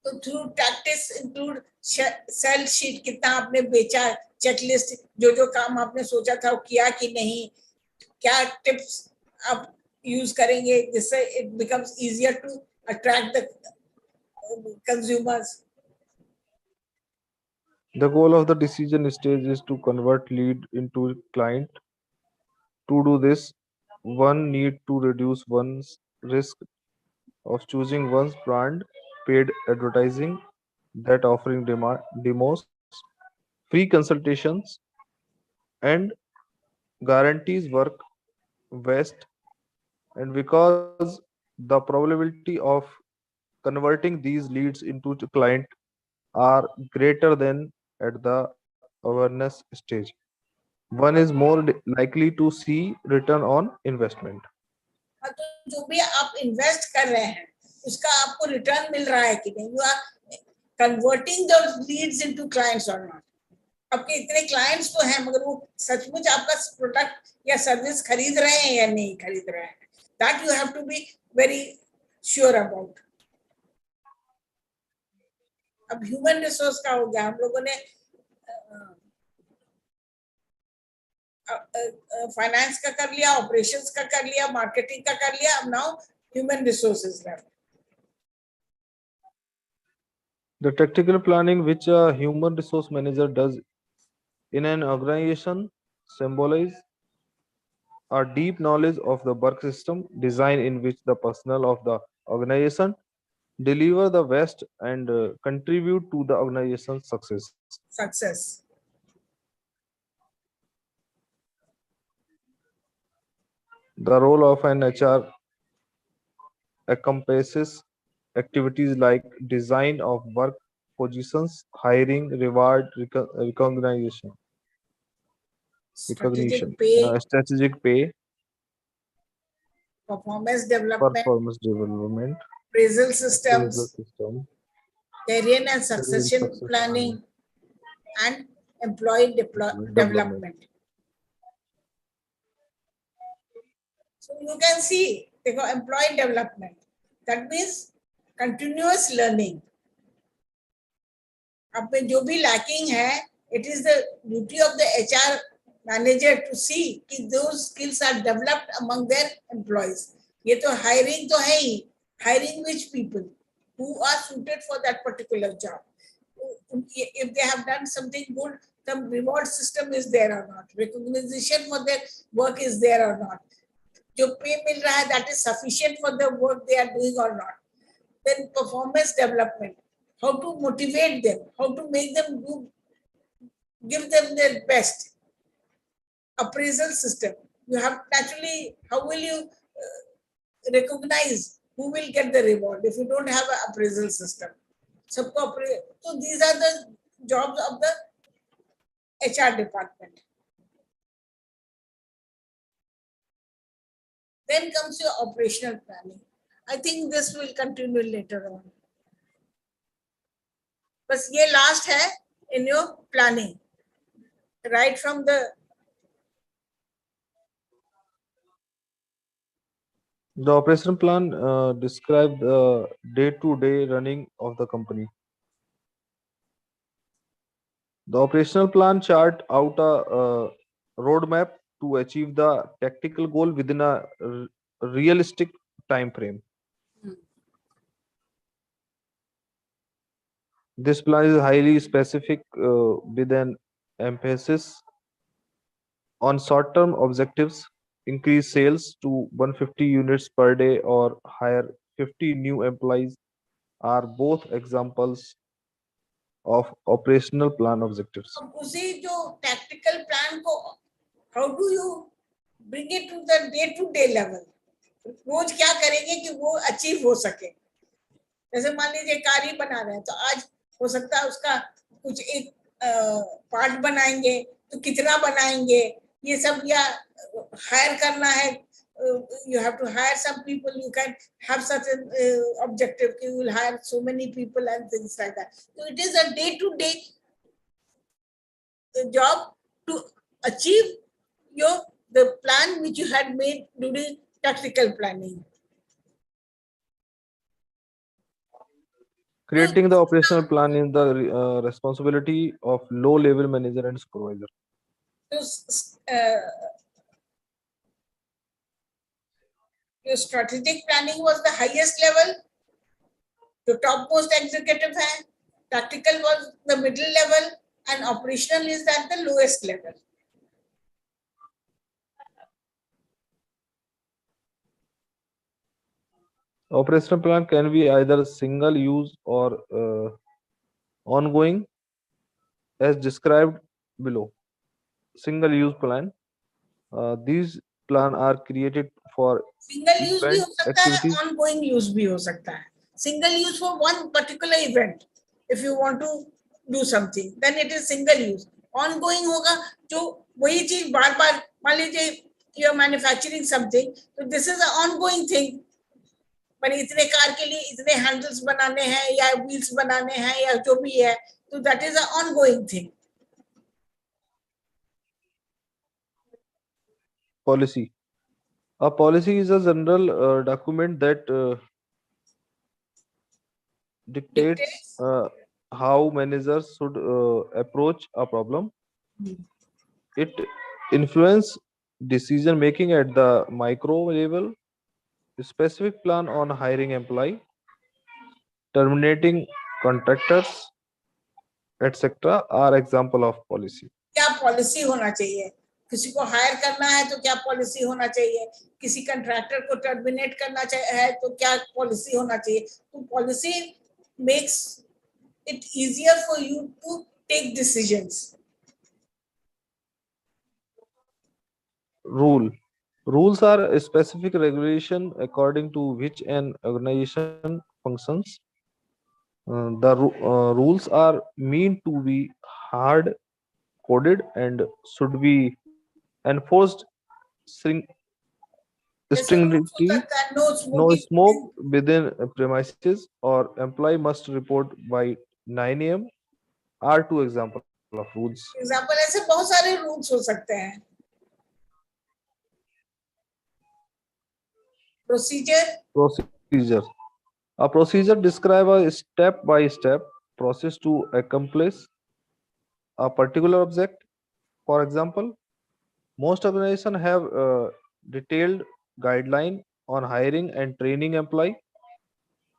तो through tactics include sale sheet, कितना आपने बेचा, checklist, जो काम आपने सोचा था वो किया कि नहीं, क्या टिप्स आप यूज करेंगे जिससे it becomes easier to attract the consumers. The goal of the decision stage is to convert lead into client. To do this, one need to reduce one's risk of choosing one's brand, paid advertising, that offering demos, free consultations, and guarantees work best. And because the probability of converting these leads into the client are greater than at the awareness stage, one is more likely to see return on investment. तो जो भी आप invest कर रहे हैं उसका आपको return मिल रहा है कि नहीं, you are converting those leads into clients और नॉट. आपके इतने क्लाइंट्स तो हैं मगर वो सचमुच आपका प्रोडक्ट या सर्विस खरीद रहे हैं या नहीं खरीद रहे हैं. That you have to be very sure about. अब ह्यूमन रिसोर्स का हो गया, हम लोगों ने फाइनेंस का कर लिया, ऑपरेशंस का कर लिया, मार्केटिंग का कर लिया, अब now human resources left. The tactical planning which a human resource manager does in an organization symbolize a deep knowledge of the work system design in which the personnel of the organization deliver the best and contribute to the organization's success. Success. The role of an HR encompasses activities like design of work positions, hiring, reward, recognition, Strategic pay, strategic pay, performance development, performance development, appraisal appraisal systems, system, career and career succession success planning, and employee development. So you can see, देखो employee development, that means continuous learning. अब में जो भी lacking है, it is the duty of the HR manager to see कि those skills are developed among their employees. ये तो hiring तो है ही, hiring which people who are suited for that particular job. If they have done something good, the reward system is there or not, recognition for their work is there or not, जो पे मिल रहा है that is sufficient for the work they are doing or not. Then performance development, how to motivate them, how to make them do, give them their best. Appraisal system, you have naturally, how will you recognize who will get the reward if you don't have an appraisal system? So these are the jobs of the HR department. Then comes your operational planning. I think this will continue later on. बस ये last है in your planning, right from the operational plan describe the day-to-day running of the company. The operational plan chart out a roadmap to achieve the tactical goal within a realistic time frame. This plan is highly specific with an emphasis on short-term objectives, increase sales to 150 units per day or hire 50 new employees are both examples of operational plan objectives. अब उसी जो tactical plan को how do you bring it to the day to day level? रोज क्या करेंगे कि वो achieve हो सके? जैसे मान लीजिए कार ही बना रहे हैं तो आज हो सकता है उसका कुछ एक पार्ट बनाएंगे तो कितना बनाएंगे ये सब, या हायर करना है, you have to hire some people, you can have such an objective, you will hire so many people and things like that. So it is a day to day job to achieve the plan which you had made during tactical planning. Creating the operational plan is the responsibility of low level manager and supervisor. So, your strategic planning was the highest level, the topmost executive है, tactical was the middle level, and operational is at the lowest level. Operational plan can be either single use or ongoing as described below. Single use plan. These plan are created for Single use भी event हो सकता है, activities. ongoing use भी हो सकता है. Single use for one particular event. If you want to do something, then it is single use. Ongoing होगा जो वही चीज बार बार, मान लीजिए you are manufacturing something, so this is an ongoing thing. पर इतने कार के लिए इतने हैंडल्स बनाने हैं या व्हील्स बनाने हैं या जो भी है, तो that is an ongoing thing. Policy. A policy is a general document that dictates how managers should approach a problem. It influences decision making at the micro level. A specific plan on hiring employee, terminating contractors, etc. are example of policy. क्या policy होना चाहिए? किसी को higher करना है तो क्या policy होना चाहिए? किसी कंट्रैक्टर को टर्मिनेट करना है तो क्या पॉलिसी होना चाहिए? तो policy makes it easier for you to take decisions. Rules are a specific regulation according to which an organization functions. The rules are meant to be hard coded and should be enforced stringently. No No smoking. smoke within premises or employee must report by 9 a.m. are two examples of rules. Example ऐसे बहुत सारे rules हो सकते हैं. Procedure. A procedure describes a step-by-step process to accomplish a particular object. For example, most organizations have a detailed guideline on hiring and training employee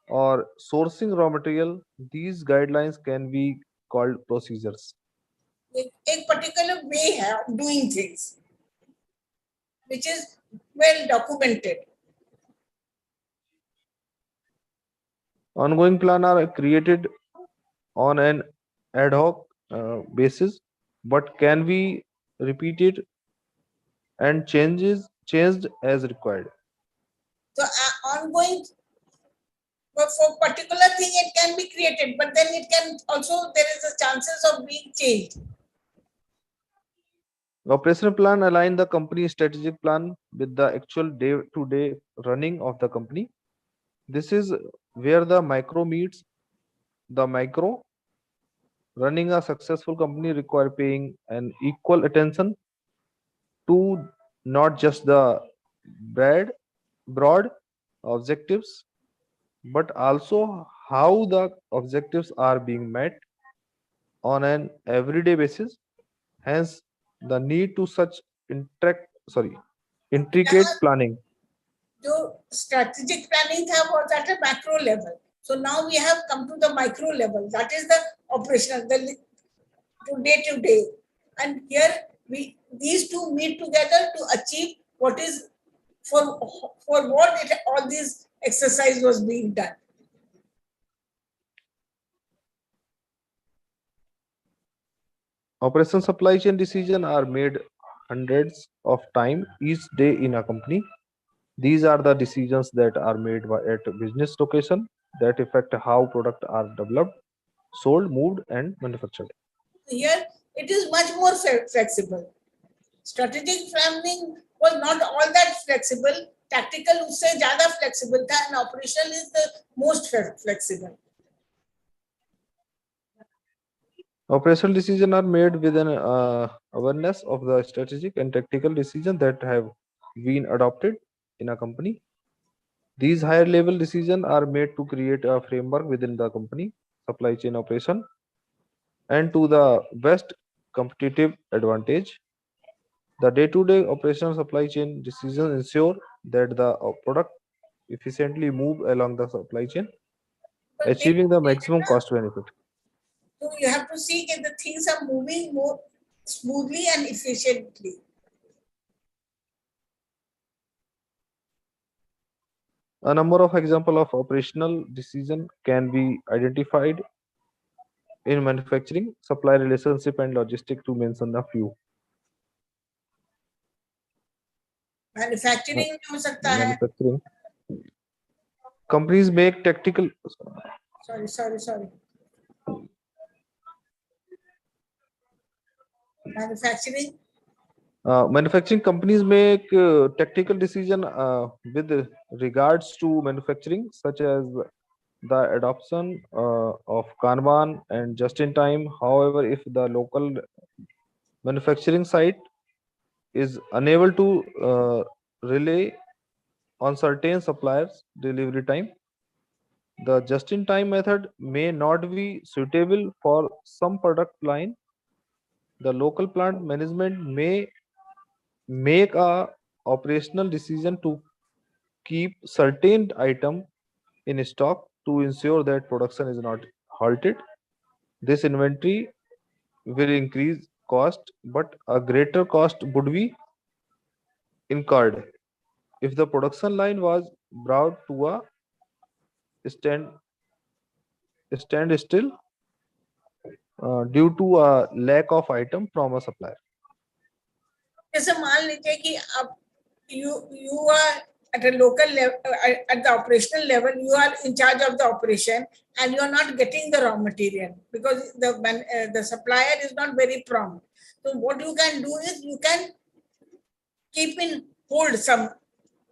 or sourcing raw material. These guidelines can be called procedures. एक particular way है of doing things which is well documented. Ongoing plans are created on an ad hoc basis, but can be repeated and changed as required. So ongoing, but for particular thing it can be created, but then it can also, there is a chances of being changed. Operational plan align the company strategic plan with the actual day-to-day running of the company. This is where the micro meets the micro. Running a successful company require paying an equal attention to not just the broad objectives, but also how the objectives are being met on an everyday basis. Hence, the need to such intricate यहाँ planning. जो strategic planning था was at a macro level. So now we have come to the micro level. That is the operational, the day to day. And here these two meet together to achieve what is for what all this exercise was being done. Operation supply chain decisions are made hundreds of times each day in a company. These are the decisions that are made at business location that affect how products are developed, sold, moved, and manufactured. Here it is much more flexible. Strategic planning was not all that flexible. Tactical उससे ज़्यादा flexible था, and operational is the most flexible. Operational decisions are made with an awareness of the strategic and tactical decisions that have been adopted in a company. These higher level decisions are made to create a framework within the company supply chain operation and to the best competitive advantage. The day-to-day operational supply chain decisions ensure that the product efficiently move along the supply chain, But achieving the maximum cost benefit. so you have to see that the things are moving more smoothly and efficiently. A number of examples of operational decision can be identified in manufacturing, supply relationship, and logistics, to mention a few. Manufacturing में हो सकता है. Manufacturing companies make tactical. Sorry. Manufacturing. Manufacturing companies make tactical decision with regards to manufacturing, such as the adoption of Kanban and just-in-time. However, if the local manufacturing site is unable to rely on certain suppliers' delivery time, the just-in-time method may not be suitable for some product line. The local plant management may make a operational decision to keep certain item in stock to ensure that production is not halted. This inventory will increase cost, but a greater cost would be incurred if the production line was brought to a stand standstill due to a lack of item from a supplier. जैसे मान लीजिए कि अब you are at a local level, at the operational level, you are in charge of the operation, and you are not getting the raw material because the supplier is not very prompt. So what you can do is you can keep in hold some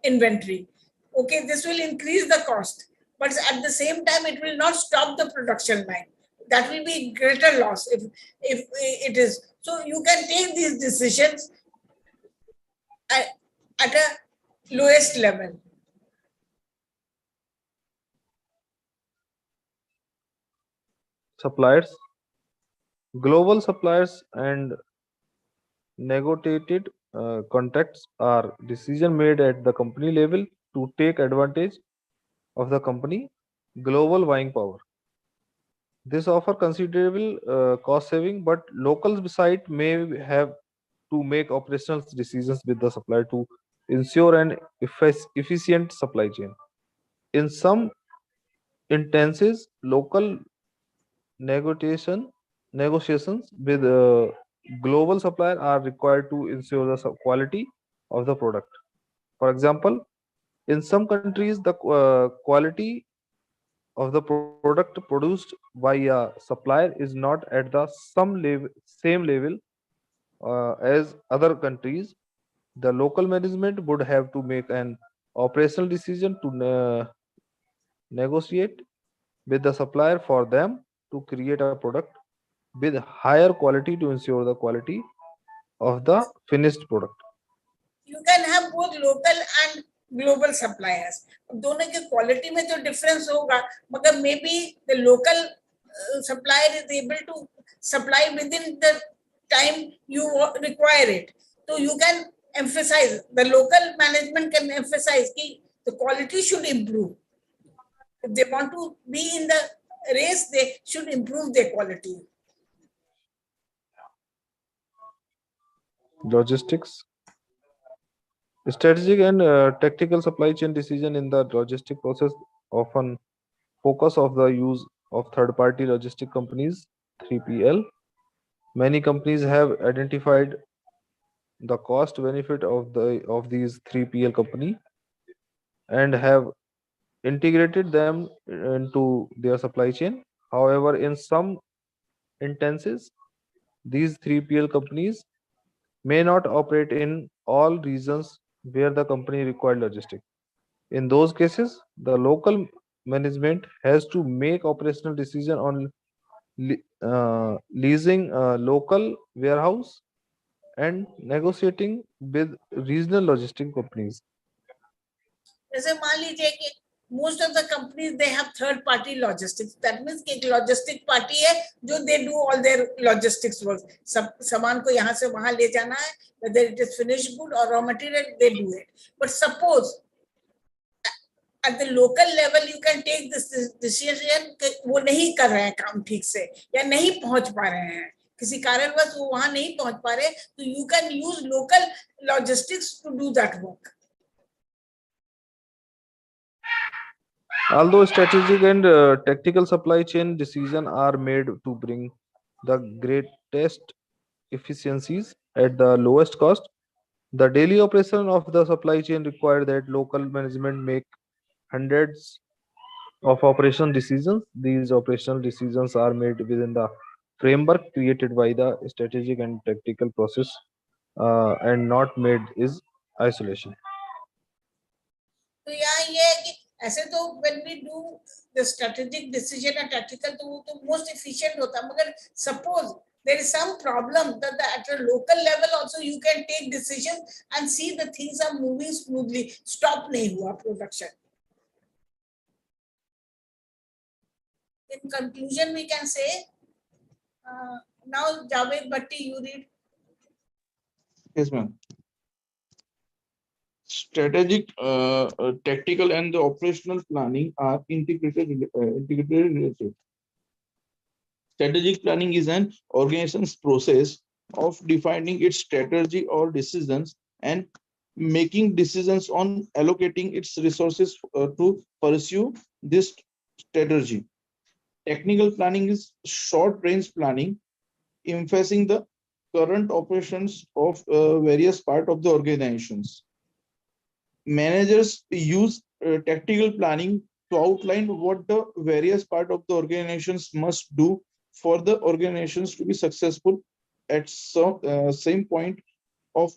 inventory. Okay, this will increase the cost, but at the same time it will not stop the production line. That will be greater loss if it is. So you can take these decisions at a lowest level. Suppliers, global suppliers, and negotiated contracts are decision made at the company level to take advantage of the company global buying power. This offer considerable cost saving, but local site may have to make operational decisions with the supplier to ensure an efficient supply chain. In some instances, local negotiations with global supplier are required to ensure the quality of the product. For example, in some countries, the quality of the product produced by a supplier is not at the same level as other countries. The local management would have to make an operational decision to negotiate with the supplier for them to create a product with higher quality to ensure the quality of the finished product. You can have both local and global suppliers. दोनों के quality में तो difference होगा, मगर may be the local supplier is able to supply within the time you require it. So you can emphasize, the local management can emphasize that the quality should improve. If they want to be in the race, they should improve their quality. Logistics. Strategic and tactical supply chain decision in the logistic process often focus of the use of third-party logistic companies, 3PL. Many companies have identified the cost benefit of these 3PL company and have integrated them into their supply chain. However, in some instances, these 3PL companies may not operate in all regions where the company required logistics. In those cases, the local management has to make operational decision on leasing a local warehouse and negotiating with regional logistic companies. जैसे मान लीजिए कि most of the companies they have third party logistics. That means कि एक logistic party है जो they do all their logistics work. सब सामान को यहाँ से वहाँ ले जाना है, whether it is finished good or raw material, they do it. But suppose at the local level you can take this decision कि वो नहीं कर रहे हैं काम ठीक से या नहीं पहुंच पा रहे हैं, किसी कारणवश वो वहां नहीं पहुंच पा रहे, तो you can use local logistics to do that work. Although strategic and tactical supply chain decisions are made to bring the greatest efficiencies at the lowest cost, the daily operation of the supply chain require that local management make hundreds of operation decisions. These operational decisions are made within the framework created by the strategic and tactical process and not made is isolation. तो यहाँ ये है कि ऐसे तो when we do the strategic decision and tactical तो वो तो most efficient होता है, मगर suppose there is some problem that at a local level also you can take decisions and see the things are moving smoothly, stop नहीं हुआ production. In conclusion, we can say, now Javed Bhatti, you read. Yes, ma'am. Strategic, tactical, and the operational planning are integrated related. Strategic planning is an organization's process of defining its strategy or decisions and making decisions on allocating its resources to pursue this strategy. Technical planning is short-range planning, emphasizing the current operations of various parts of the organizations. Managers use tactical planning to outline what the various parts of the organizations must do for the organizations to be successful at some same point of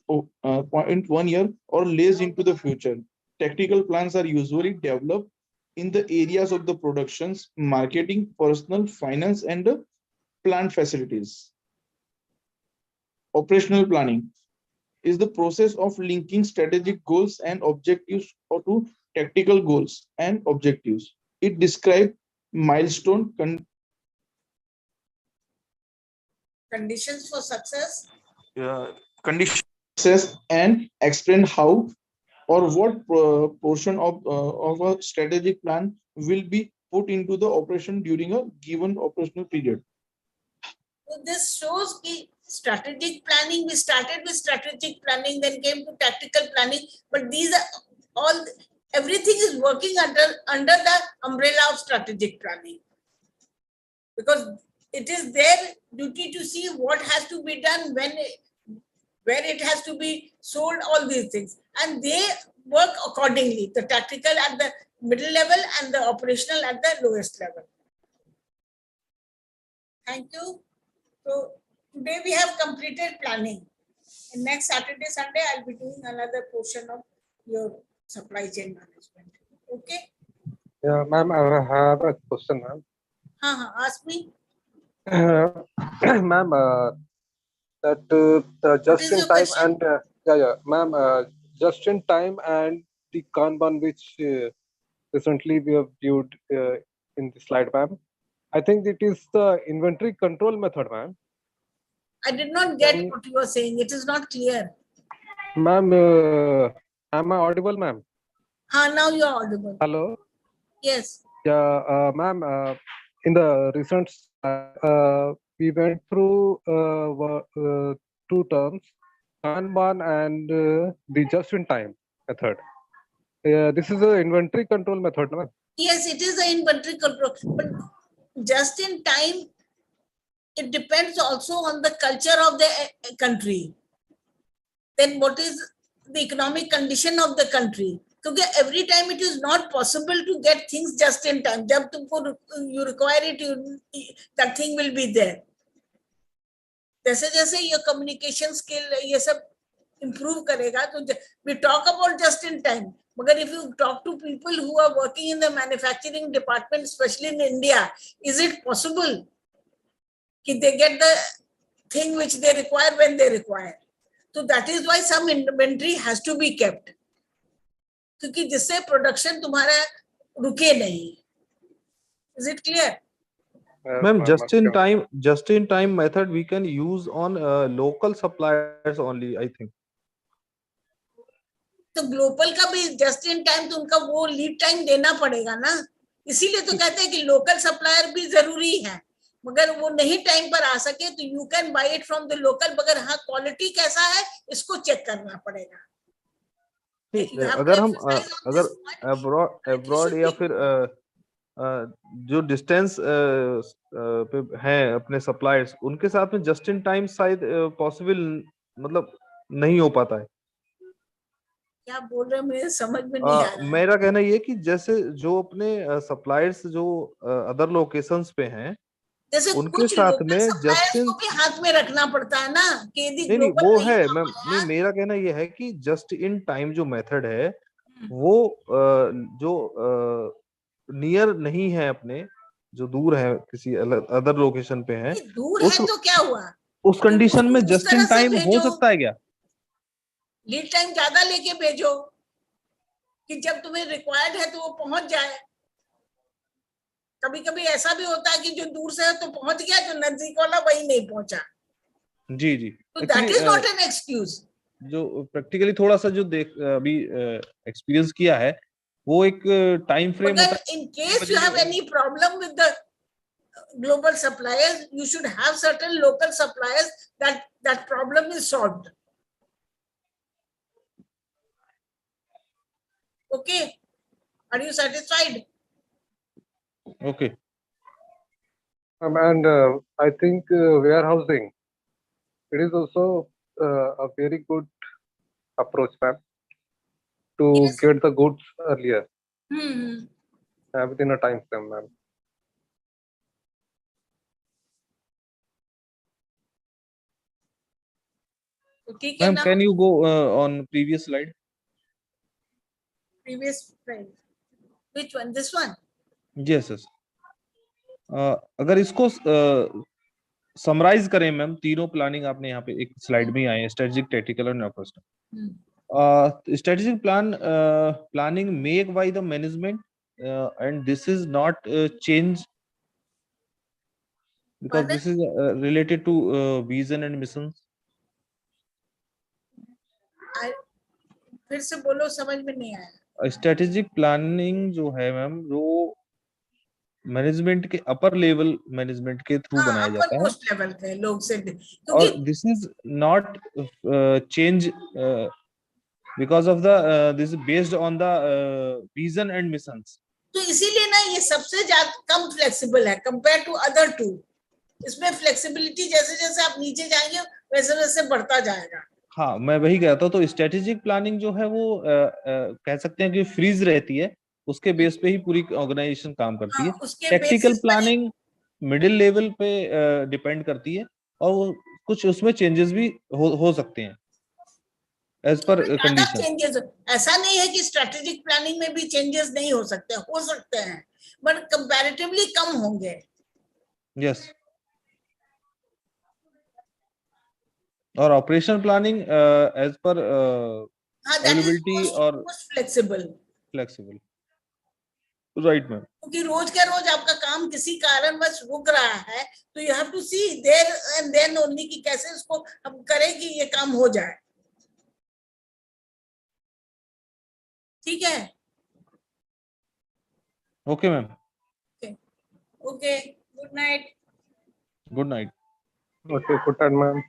point 1 year or less into the future. Tactical plans are usually developed in the areas of the productions, marketing, personal, finance, and plant facilities. Operational planning is the process of linking strategic goals and objectives to tactical goals and objectives. It describes milestone Conditions for success. Conditions success and explain how or what portion of a strategic plan will be put into the operation during a given operational period. So this shows that strategic planning, we started with strategic planning, then came to tactical planning, but these are all, everything is working under the umbrella of strategic planning. Because it is their duty to see what has to be done, when, where it has to be sold, all these things. And they work accordingly, the tactical at the middle level and the operational at the lowest level. Thank you. So today we have completed planning. And next Saturday, Sunday, I'll be doing another portion of your supply chain management. Okay? Yeah, ma'am, I have a question, ma'am. Ask me. Ma'am, that the just is in your time question? and ma'am, just in time and the Kanban which recently we have viewed in the slide, ma'am. I think it is the inventory control method, ma'am. I did not get Can- what you were saying. It is not clear. Ma'am, am I audible, ma'am? Now you are audible. Hello. Yes. Yeah, ma'am. In the recent slide, we went through two terms, Kanban and the just-in-time method. This is a inventory control method, ma'am. Yes, it is the inventory control. But just in time, it depends also on the culture of the country. Then what is the economic condition of the country? Because every time it is not possible to get things just in time. जब तुमको you require it, that thing will be there. जैसे जैसे ये communication skill ये सब improve करेगा तो we talk about just in time. मगर if you talk to people who are working in the manufacturing department, especially in India, is it possible कि they get the thing which they require when they require? So that is why some inventory has to be kept. क्योंकि जिससे production तुम्हारा रुके नहीं. Is it clear? Ma'am, just in time method we can use on local suppliers only, I think. तो global का भी just in time तो उनका वो लीड टाइम देना पड़ेगा ना. इसीलिए तो कहते हैं कि लोकल सप्लायर भी जरूरी है. मगर वो नहीं टाइम पर आ सके तो you can buy it from the local. मगर हाँ, क्वालिटी कैसा है इसको चेक करना पड़ेगा. अगर हम अगर अब्रॉड या फिर जो डिस्टेंस पे हैं अपने सप्लायर्स, उनके साथ में जस्ट इन टाइम शायद पॉसिबल मतलब नहीं हो पाता है. क्या बोल रहे हैं मुझे समझ में नहीं आ रहा. मेरा कहना ये कि जैसे जो अपने सप्लायर्स जो अदर लोकेशंस पे हैं, जैसे उनके कुछ साथ में लोकल जस्ट सप्लायर्स को भी हाथ में रखना पड़ता है ना कि यदि नहीं ग्लोबल वो नहीं है हो मैम. पाया, नहीं, मेरा कहना ये है कि जस्ट इन टाइम जो मेथड है वो जो नियर नहीं है, अपने जो दूर है किसी अदर लोकेशन पे है, दूर उस है तो क्या हुआ, उस कंडीशन में उस जस्ट तरह इन से टाइम हो भेजो. सकता है क्या? लीड टाइम ज्यादा लेके भेजो कि जब तुम्हें रिक्वायर्ड है तो वो पहुंच जाए. कभी कभी ऐसा भी होता है कि जो दूर से है तो पहुंच गया, जो नजदीक वाला वही नहीं पहुंचा. जी जी. तो that is not an excuse. जो प्रैक्टिकली थोड़ा सा जो देख अभी एक्सपीरियंस किया है, वो एक टाइम फ्रेम होता मगर in case you have any problem with the global suppliers, you should have certain local suppliers that problem is solved. Okay, are you satisfied? Okay. And I think warehousing, it is also a very good approach, ma'am, to Yes. get the goods earlier Hmm. within a time frame, ma'am. तो ठीक है Ma'am, ना. can you go on previous slide? Previous slide. Which one? This one? Yes, yes. अगर इसको summarise करें ma'am, तीनों planning आपने यहाँ पे एक स्लाइड में आए हैं, स्ट्रेटेजिक, टैक्टिकल और operational. Strategic planning made by the management, and this is not change because Pardon? this is related to vision and missions. फिर से बोलो, समझ में नहीं आया. स्ट्रेटेजिक प्लानिंग जो है मैम, वो मैनेजमेंट के अपर लेवल मैनेजमेंट के थ्रू बनाया जाता है, मोस्ट लेवल पे लोग से. और this is not change because of the this is based on the vision and missions. तो इसीलिए ना ये सबसे ज्यादा कम फ्लेक्सिबल है कंपेयर टू अदर टू. इसमें फ्लेक्सिबिलिटी जैसे जैसे आप नीचे जाएंगे वैसे वैसे बढ़ता जाएगा. हाँ, मैं वही कहता हूँ. तो स्ट्रेटेजिक प्लानिंग जो है वो कह सकते हैं कि फ्रीज रहती है, उसके बेस पे ही पूरी ऑर्गेनाइजेशन काम करती है. टैक्टिकल प्लानिंग मिडिल लेवल पे डिपेंड करती है, और वो कुछ उसमें चेंजेस भी हो सकते हैं एज पर कंडीशन. चेंजेस ऐसा नहीं है कि स्ट्रेटेजिक प्लानिंग में भी चेंजेस नहीं हो सकते हैं, बट कंपैरेटिवली कम होंगे. यस. और operation planning as per availability और फ्लेक्सिबल. Right, ma'am. क्योंकि रोज का रोज आपका काम किसी कारणवश रुक रहा है, तो you have to see there and then only कि कैसे उसको हम करें कि ये काम हो जाए। ठीक है, Okay, ma'am. Okay, good night. Good night. Okay, good night, ma'am.